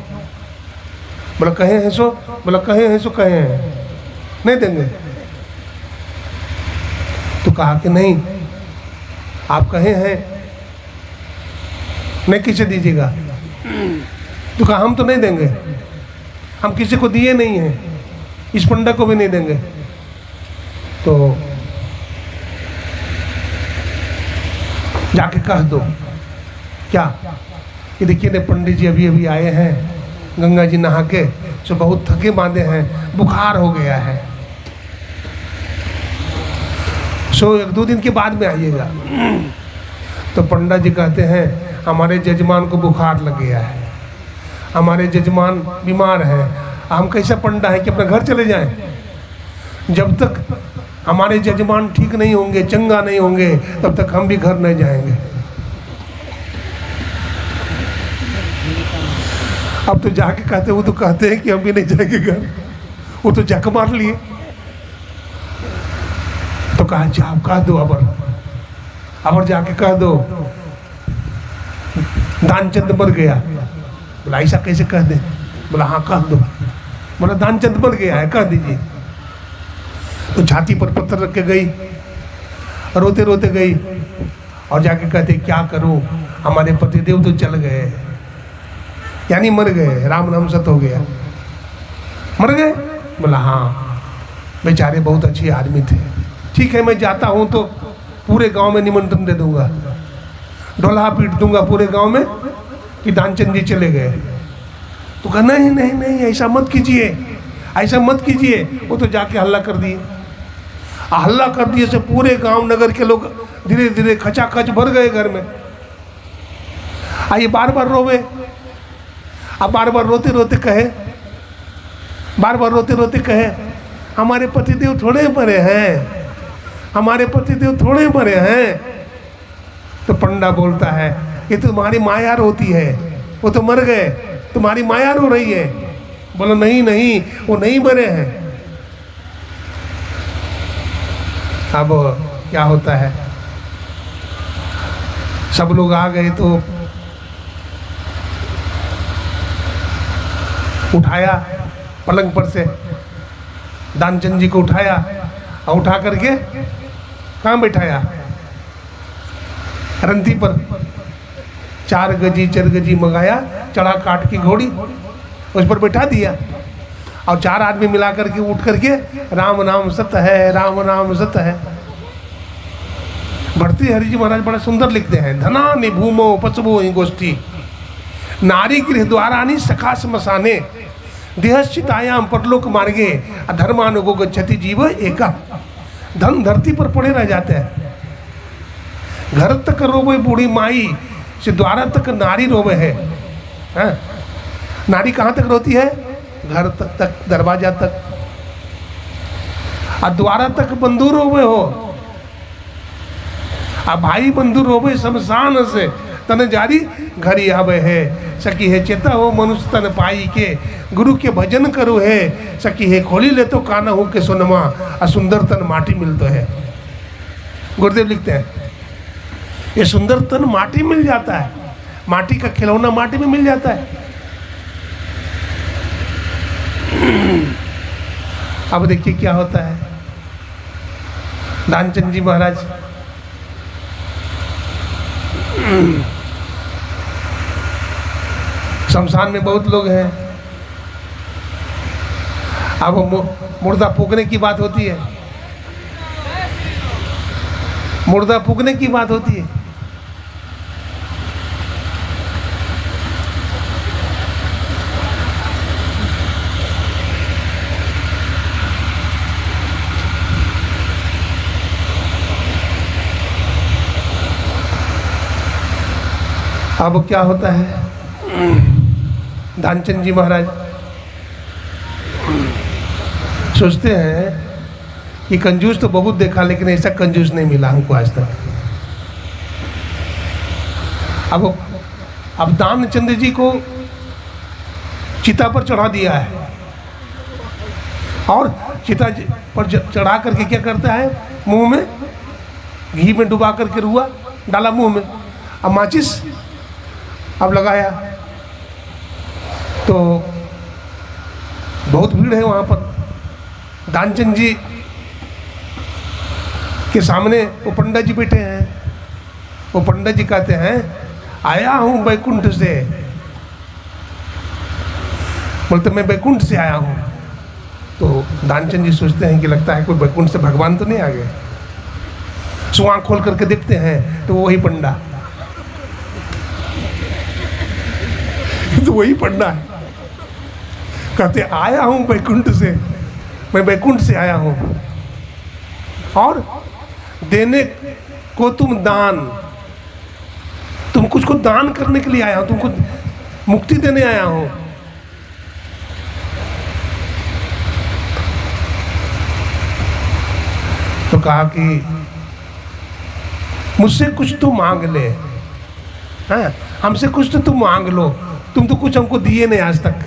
बोला कहे हैं सो। बोला कहे हैं सो कहे हैं, नहीं देंगे। तो कहा कि नहीं आप कहे हैं नहीं किसे दीजिएगा। तो कहा हम तो नहीं देंगे, हम किसी को दिए नहीं हैं, इस पंडा को भी नहीं देंगे। तो जाके कह दो क्या कि देखिए ने पंडित जी अभी अभी आए हैं गंगा जी नहा के, सो बहुत थके मांदे हैं, बुखार हो गया है, सो 1-2 दिन के बाद में आइएगा। तो पंडा जी कहते हैं हमारे जजमान को बुखार लग गया है, हमारे जजमान बीमार हैं, हम कैसा पंडा है कि अपने घर चले जाएं? जब तक हमारे जजमान ठीक नहीं होंगे, चंगा नहीं होंगे, तब तक हम भी घर नहीं जाएंगे। अब तो जाके कहते वो तो कहते हैं कि हम भी नहीं जाएंगे घर, वो तो जक मार लिए। तो कहा जाओ कह दो, अबर जाके कह दो दानचंद मर गया। बोला ऐसा कैसे कह दे? बोला हाँ कह दो। बोला दानचंद मर गया है, कह दीजिए। तो छाती पर पत्थर रख के गई, रोते रोते गई और जाके कहते क्या करूं, हमारे पतिदेव तो चल गए, यानी मर गए, राम नाम सत हो गया, मर गए। बोला हाँ बेचारे बहुत अच्छे आदमी थे, ठीक है मैं जाता हूं तो पूरे गांव में निमंत्रण दे दूंगा, ढोला पीट दूंगा पूरे गांव में कि दानचंद जी चले गए। तो कहा नहीं नहीं नहीं ऐसा मत कीजिए, ऐसा मत कीजिए। वो तो जाके हल्ला कर दिए, हल्ला कर दिए से पूरे गांव नगर के लोग धीरे धीरे खचाखच भर गए घर में। आइए बार बार रोवे, अब बार बार रोते रोते कहे, बार बार रोते रोते कहे हमारे पतिदेव थोड़े मरे हैं, हमारे पतिदेव थोड़े मरे हैं। तो पंडा बोलता है ये तो तुम्हारी माया रोती है, वो तो मर गए, तुम्हारी माया रो रही है। बोला नहीं नहीं वो नहीं मरे हैं। अब क्या होता है, सब लोग आ गए तो उठाया पलंग पर से, दानचंद जी को उठाया और उठा करके कहाँ बैठाया? रंती पर 4 गजी 4 गजी मंगाया, चढ़ा काट की घोड़ी उस पर बैठा दिया और 4 आदमी मिला करके उठ करके राम नाम सत्य है, राम नाम सत्य है। भर्तृहरि जी महाराज बड़ा सुंदर लिखते हैं, धना निभूमो पशुभो ही गोष्ठी नारी गृह द्वारानी सखा श्मशाने देहश्चितायाम परलोक मार्गे अधर्मानुगो गच्छति जीव एका। धन धरती पर पड़े रह जाते हैं, घर तक रोवे बूढ़ी माई से द्वारा तक नारी रोवे है। नारी कहाँ तक रोती है? घर तक दरवाजा तक, और द्वारा तक बंधु रोवे हो, आ भाई बंधु रोवे शमशान से तन जारी घरी आवे है। सकी है चेता हो मनुष्य तन पाई के गुरु के भजन करो है। सकी है खोली ले तो काना हो के सोनमा असुंदर तन माटी मिलता है। गुरुदेव लिखते हैं ये सुंदर तन माटी मिल जाता है, माटी का खिलौना माटी में मिल जाता है। अब देखिए क्या होता है। दानचंद जी महाराज शमशान में बहुत लोग हैं। अब मुर्दा फूकने की बात होती है, मुर्दा फूकने की बात होती है। अब क्या होता है, दानचंद जी महाराज सोचते हैं कि कंजूस तो बहुत देखा, लेकिन ऐसा कंजूस नहीं मिला हमको आज तक। अब दानचंद जी को चिता पर चढ़ा दिया है, और चिता पर चढ़ा करके क्या करता है, मुंह में घी में डुबा करके रुआ डाला मुंह में, अब माचिस अब लगाया, तो बहुत भीड़ है वहाँ पर। दानचंद जी के सामने वो पंडित जी बैठे हैं। वो पंडित जी कहते हैं आया हूँ बैकुंठ से। बोलते मैं बैकुंठ से आया हूँ। तो दानचंद जी सोचते हैं कि लगता है कोई बैकुंठ से भगवान तो नहीं आ गए। सो आँख खोल करके देखते हैं तो वही पंडा, तो वही पंडा है। कहते आया हूँ बैकुंठ से, मैं बैकुंठ से आया हूँ, और देने को तुम दान, तुम कुछ को दान करने के लिए आया हो, तुमको मुक्ति देने आया हो। तो कहा कि मुझसे कुछ तो मांग ले, हाँ हमसे कुछ तो तुम मांग लो, तुम तो कुछ हमको दिए नहीं आज तक,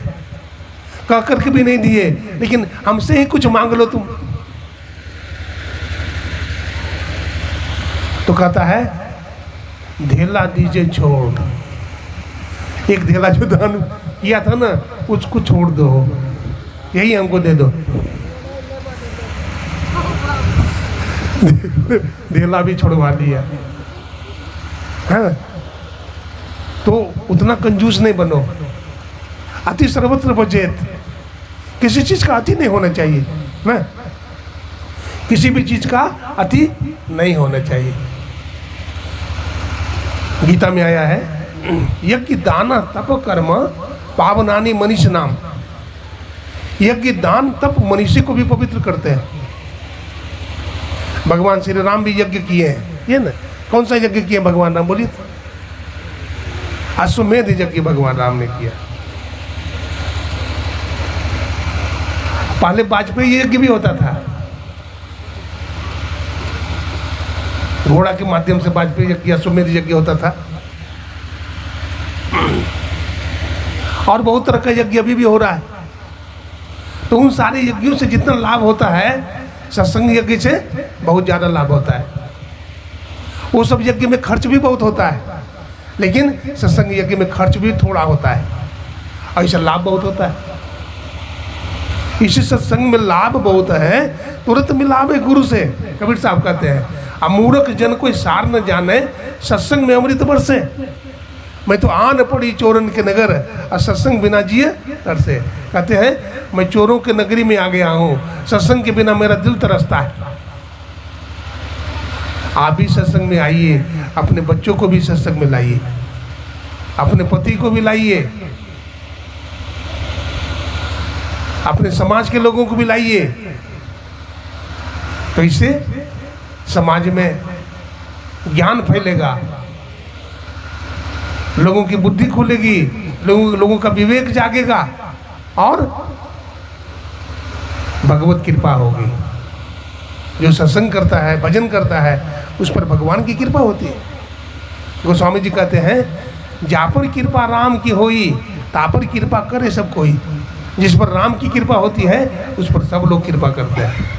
कह करके भी नहीं दिए, लेकिन हमसे ही कुछ मांग लो तुम। तो कहता है धेला दीजिए छोड़, एक धेला जो दान किया था ना उसको छोड़ दो, यही हमको दे दो। धेला भी छोड़वा दिया। हाँ तो उतना कंजूस नहीं बनो। अति सर्वत्र बचेत, किसी चीज का अति नहीं होना चाहिए ना, किसी भी चीज का अति नहीं होना चाहिए। गीता में आया है यज्ञ दान तप कर्म पावनानि मनीष नाम। यज्ञ दान तप मनुष्य को भी पवित्र करते हैं। भगवान श्री राम भी यज्ञ किए हैं, ये ना कौन सा यज्ञ किए भगवान राम बोलिए? अश्वमेध यज्ञ भगवान राम ने किया। पहले वाजपेयी यज्ञ भी होता था, घोड़ा के माध्यम से वाजपेयी यज्ञ अश्वमेध यज्ञ होता था, और बहुत तरह का यज्ञ अभी भी हो रहा है। तो उन सारे यज्ञों से जितना लाभ होता है, सत्संग यज्ञ से बहुत ज़्यादा लाभ होता है। वो सब यज्ञ में खर्च भी बहुत होता है, लेकिन सत्संग यज्ञ में खर्च भी थोड़ा होता है, और इससे लाभ बहुत होता है। इसी सत्संग में लाभ बहुत है, तुरंत मिलाप है गुरु से। कबीर साहब कहते हैं अमूर्ख जन कोई सार न जाने, सत्संग में अमृत बरसे। मैं तो आन पड़ी चोरन के नगर, और सत्संग बिना जिए तरसे। कहते हैं मैं चोरों के नगरी में आ गया हूँ, सत्संग के बिना मेरा दिल तरसता है। आप भी सत्संग में आइए, अपने बच्चों को भी सत्संग में लाइए, अपने पति को भी लाइए, अपने समाज के लोगों को भी लाइए। तो इससे समाज में ज्ञान फैलेगा, लोगों की बुद्धि खुलेगी, लोगों का विवेक जागेगा, और भगवत कृपा होगी। जो सत्संग करता है, भजन करता है, उस पर भगवान की कृपा होती है। गोस्वामी जी कहते हैं जा पर कृपा राम की होई, ता पर कृपा करे सब कोई। जिस पर राम की कृपा होती है, उस पर सब लोग कृपा करते हैं।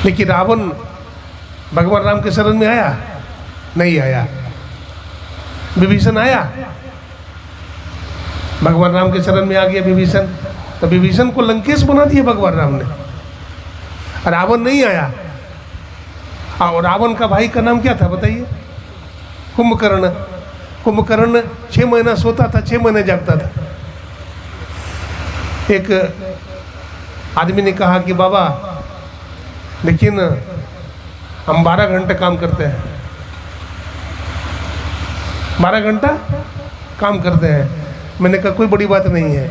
लेकिन रावण भगवान राम के शरण में आया? नहीं आया। विभीषण आया? भगवान राम के शरण में आ गया विभीषण, तो विभीषण को लंकेश बना दिया भगवान राम ने। रावण नहीं आया। और रावण का भाई का नाम क्या था बताइए? कुंभकर्ण। कुंभकर्ण 6 महीना सोता था, 6 महीने जागता था। एक आदमी ने कहा कि बाबा लेकिन हम 12 घंटे काम करते हैं, 12 घंटा काम करते हैं। मैंने कहा कोई बड़ी बात नहीं है,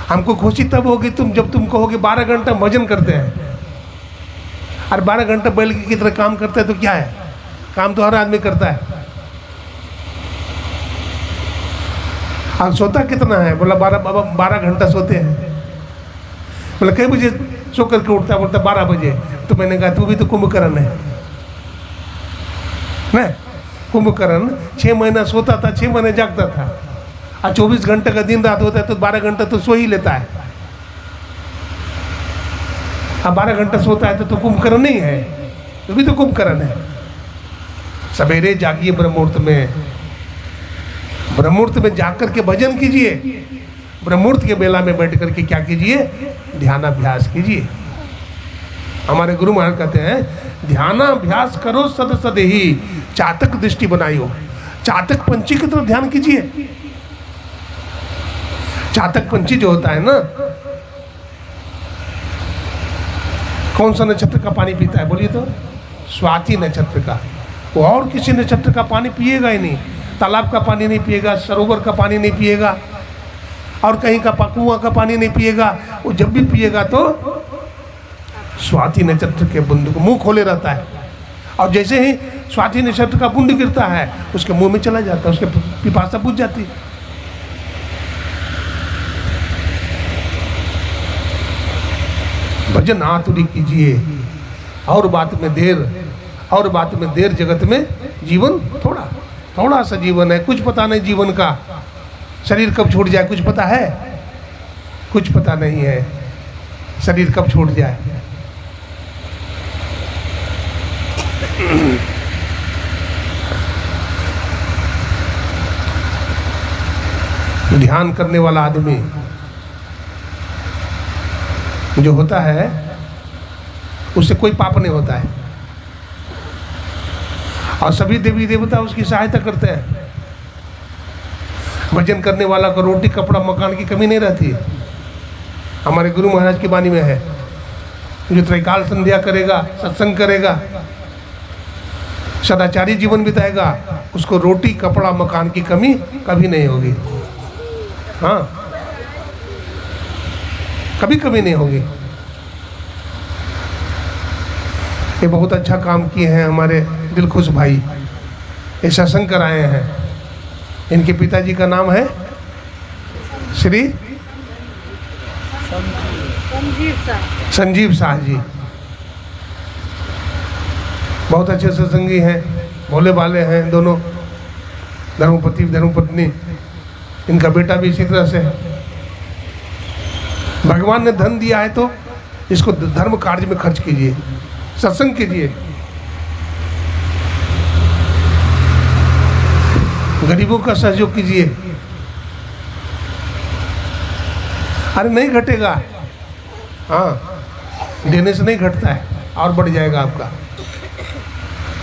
हमको खुशी तब होगी जब तुम कहोगे 12 घंटा भजन करते हैं। और 12 घंटा बैल की तरह काम करते हैं तो क्या है, काम तो हर आदमी करता है। और सोता कितना है? बोला 12 घंटा सोते हैं। बोला कई बजे सो करके उठता? बोलता 12 बजे। तो मैंने कहा तू भी तो कुंभकर्ण है ना। कुंभकर्ण 6 महीना सोता था, 6 महीने जागता था, और 24 घंटे का दिन रात होता है तो 12 घंटा तो सो ही लेता है। अब 12 घंटा सोता है तो कुंभकर्ण नहीं है, तो भी तो कुंभकर्ण है। सवेरे जागिए ब्रह्मुहूर्त में, ब्रह्मुहूर्त में जाग करके भजन कीजिए। ब्रह्मुहूर्त के बेला में बैठ करके क्या कीजिए? ध्यानाभ्यास कीजिए। हमारे गुरु महाराज कहते हैं ध्यानाभ्यास करो सद सद ही चातक दृष्टि बनाइयो। चातक पंछी की तरफ ध्यान कीजिए। चातक पंछी जो होता है ना, कौन सा नक्षत्र का पानी पीता है बोलिए तो? स्वाति नक्षत्र का। वो और किसी नक्षत्र का पानी पिएगा ही नहीं। तालाब का पानी नहीं पिएगा, सरोवर का पानी नहीं पिएगा, और कहीं का कुआं का पानी नहीं पिएगा। वो जब भी पिएगा तो स्वाति नक्षत्र के बूंद को मुंह खोले रहता है, और जैसे ही स्वाति नक्षत्र का बूंद गिरता है उसके मुंह में चला जाता है, उसके पिपासा बुझ जाती है। भजन आतुरी कीजिए। और बात में देर जगत में जीवन थोड़ा सा जीवन है, कुछ पता नहीं जीवन का। शरीर कब छूट जाए कुछ पता है? कुछ पता नहीं है शरीर कब छूट जाए। ध्यान करने वाला आदमी जो होता है उससे कोई पाप नहीं होता है, और सभी देवी देवता उसकी सहायता करते हैं। भजन करने वाला को रोटी कपड़ा मकान की कमी नहीं रहती है। हमारे गुरु महाराज की वाणी में है, जो त्रैकाल संध्या करेगा, सत्संग करेगा, सदाचारी जीवन बिताएगा, उसको रोटी कपड़ा मकान की कमी कभी नहीं होगी। हाँ, कभी कभी नहीं होगी। ये बहुत अच्छा काम किए हैं हमारे दिलखुश भाई, ये सत्संग कराए हैं। इनके पिताजी का नाम है श्री संजीव शाह जी। बहुत अच्छे सत्संगी हैं, भोले भाले हैं दोनों, धर्मपति धर्मपत्नी। इनका बेटा भी इसी तरह से। भगवान ने धन दिया है तो इसको धर्म कार्य में खर्च कीजिए, सत्संग कीजिए, गरीबों का सहयोग कीजिए। अरे नहीं घटेगा, हाँ, देने से नहीं घटता है, और बढ़ जाएगा आपका।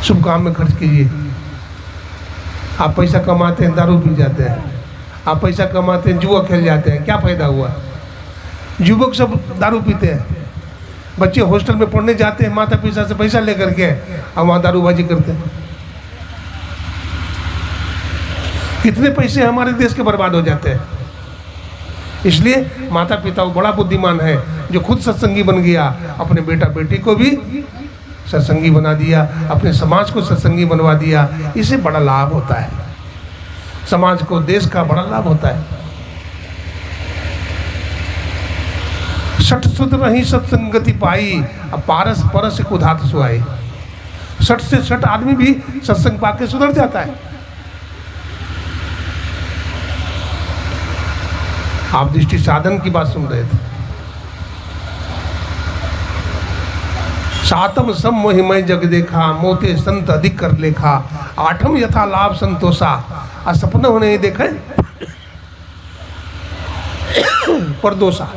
शुभ काम में खर्च कीजिए। आप पैसा कमाते हैं दारू पी जाते हैं, आप पैसा कमाते हैं जुआ खेल जाते हैं, क्या फायदा हुआ? युवक सब दारू पीते हैं, बच्चे हॉस्टल में पढ़ने जाते हैं, माता पिता से पैसा लेकर के और वहाँ दारूबाजी करते हैं। कितने पैसे हमारे देश के बर्बाद हो जाते हैं। इसलिए माता पिता वो बड़ा बुद्धिमान है जो खुद सत्संगी बन गया, अपने बेटा बेटी को भी सत्संगी बना दिया, अपने समाज को सत्संगी बनवा दिया। इससे बड़ा लाभ होता है, समाज को, देश का बड़ा लाभ होता है। सठ सुध रही सत्संगति पाई, अब पारस परस कुधात सुहाई। 60 से 60 आदमी भी सत्संग पाके सुधर जाता है। आप दृष्टि साधन की बात सुन रहे थे। सातम सम मोहिमय जग देखा, मोते संत अधिक कर लेखा। आठम यथा लाभ संतोषा, आ सपना होने देखा। परदोषा।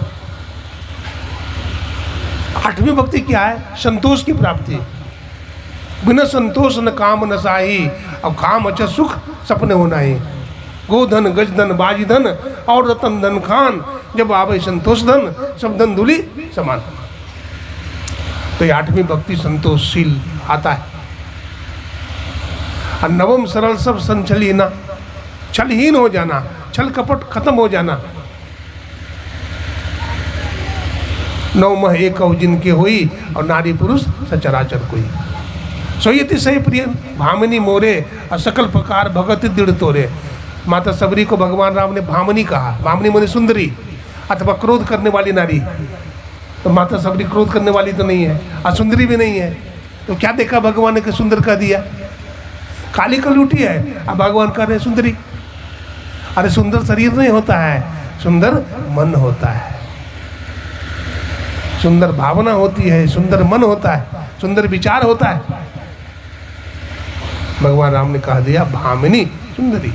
आठवीं भक्ति क्या है? संतोष की प्राप्ति। बिना संतोष न काम न साही, अब काम अच्छा सुख सपने होना ही। गोधन गजधन बाजीधन और रतन धन खान, जब आवे संतोष धन सब धन धूलि समान। तो ये आठवीं भक्ति संतोषशील आता है। और नवम सरल सब संचलीना, छलहीन हो जाना, छल कपट खत्म हो जाना। नवमह एक जिनके हुई, और नारी पुरुष सचराचर कोई। सोयति सही प्रिय भामिनी मोरे, और सकल प्रकार भगत दृढ़ तोरे। माता सबरी को भगवान राम ने भामिनी कहा। भामिनी माने सुंदरी अथवा क्रोध करने वाली नारी। तो माता सबरी क्रोध करने वाली तो नहीं है, और सुंदरी भी नहीं है। तो क्या देखा भगवान ने कि सुंदर कह दिया? काली कलूटी है, अब भगवान कह रहे सुंदरी। अरे सुंदर शरीर नहीं होता है, सुंदर मन होता है, सुंदर भावना होती है, सुंदर मन होता है, सुंदर विचार होता है। भगवान राम ने कह दिया भामिनी सुंदरी।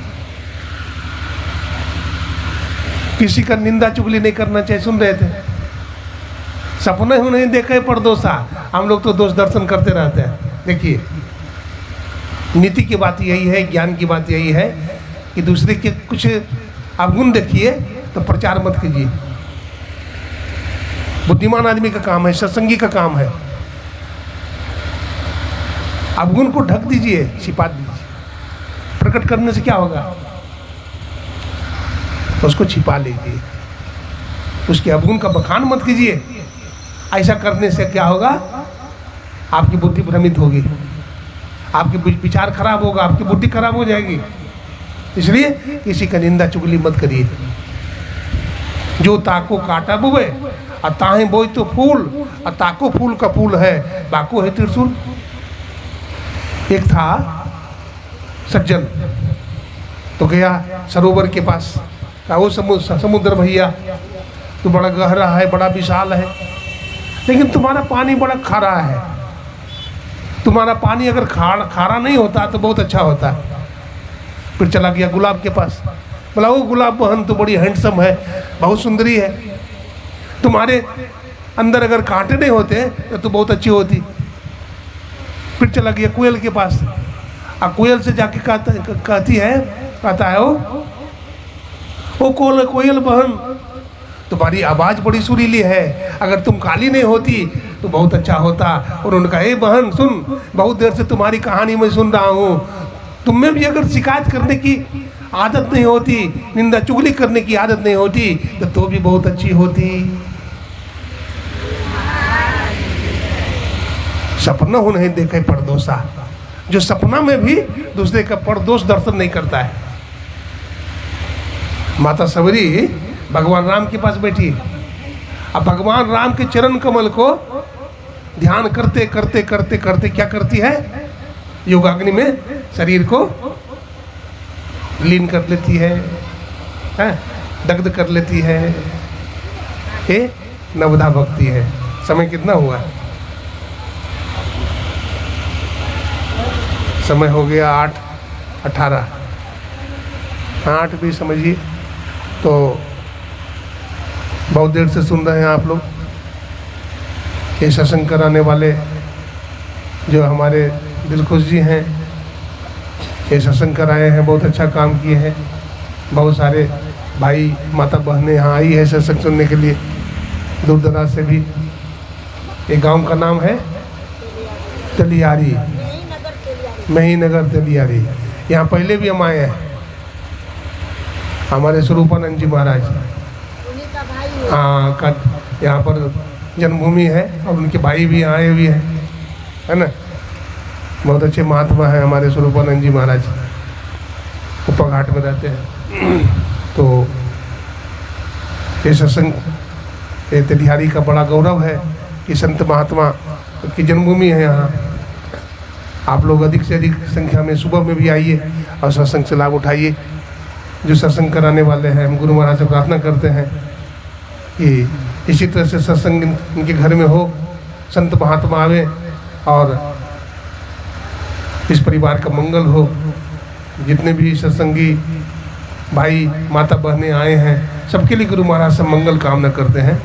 किसी का निंदा चुगली नहीं करना चाहिए। सुन रहे थे, सपने ही नहीं देखे परदोषा। हम लोग तो दोष दर्शन करते रहते हैं। देखिए, नीति की बात यही है, ज्ञान की बात यही है कि दूसरे के कुछ अवगुण देखिए तो प्रचार मत कीजिए। बुद्धिमान आदमी का काम है, सत्संगी का काम है। अवगुण को ढक दीजिए, छिपा दीजिए। प्रकट करने से क्या होगा? उसको छिपा लीजिए, उसके अवगुण का बखान मत कीजिए। ऐसा करने से क्या होगा? आपकी बुद्धि भ्रमित होगी, आपके विचार खराब होगा, आपकी बुद्धि खराब हो जाएगी। इसलिए किसी का निंदा चुगली मत करिए। जो ताको काटा बुबे, और ताहे बोई तो फूल, और ताको फूल का फूल है, बाको है त्रिशूल। एक था सज्जन, तो गया सरोवर के पास। कहा वो समुद्र भैया, तो बड़ा गहरा है, बड़ा विशाल है, लेकिन तुम्हारा पानी बड़ा खारा है। तुम्हारा पानी अगर खारा नहीं होता तो बहुत अच्छा होता। फिर चला गया गुलाब के पास। बोला वो गुलाब बहन तो बड़ी हैंडसम है, बहुत सुंदरी है, तुम्हारे अंदर अगर कांटे नहीं होते तो बहुत अच्छी होती। फिर चला गया कोयल के पास। अब कोयल से जाके कहता है वो कोयल बहन, तुम्हारी आवाज़ बड़ी सुरीली है, अगर तुम काली नहीं होती तो बहुत अच्छा होता। और उन्होंने कहा हे बहन सुन, बहुत देर से तुम्हारी कहानी मैं सुन रहा हूँ। तुम में भी अगर शिकायत करने की आदत नहीं होती, निंदा चुगली करने की आदत नहीं होती, तो भी बहुत अच्छी होती। सपना हो नहीं देखे परदोषा, जो सपना में भी दूसरे का परदोष दर्शन नहीं करता है। माता सबरी भगवान राम के पास बैठी। अब भगवान राम के चरण कमल को ध्यान करते करते करते करते क्या करती है? योगाग्नि में शरीर को लीन कर लेती है, दग्ध कर लेती है। ये नवधा भक्ति है। समय कितना हुआ? समय हो गया 8:18। 8 भी समझिए, तो बहुत देर से सुन रहे हैं आप लोग। ये सत्संग कराने वाले जो हमारे दिलखुश जी हैं, ये सत्संग कराए हैं, बहुत अच्छा काम किए हैं। बहुत सारे भाई माता बहनें यहाँ आई है सत्संग सुनने के लिए, दूर दराज से भी। ये गांव का नाम है तेलियारी, महीनगर तेलियारी। यहाँ पहले भी हम आए हैं, हमारे स्वरूपानंद जी महाराज, हाँ, का यहाँ पर जन्मभूमि है, और उनके भाई भी आए हुए हैं, है ना। बहुत अच्छे महात्मा हैं हमारे स्वरूपानंद जी महाराज, उपघाट में रहते हैं। तो ये सत्संग ये तेलियारी का बड़ा गौरव है कि संत महात्मा की जन्मभूमि है यहाँ। आप लोग अधिक से अधिक संख्या में सुबह में भी आइए और सत्संग से लाभ उठाइए। जो सत्संग कराने वाले हैं, हम गुरु महाराज से प्रार्थना करते हैं कि इसी तरह से सत्संग इनके घर में हो, संत महात्मा आवे और इस परिवार का मंगल हो। जितने भी सत्संगी भाई माता बहनें आए हैं, सबके लिए गुरु महाराज से मंगल कामना करते हैं।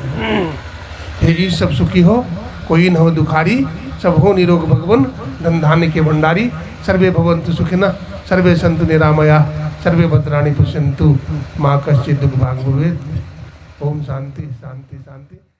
हे जी सब सुखी हो, कोई न हो दुखारी, सब हो निरोग भगवन, धन धान्य के भंडारी। सर्वे भवन्तु सुखिनः, सर्वे सन्तु निरामया, सर्वे भद्राणि पश्यन्तु, मा कश्चित् दुःखभाग् भवेत्। ओम शांति शांति शांति।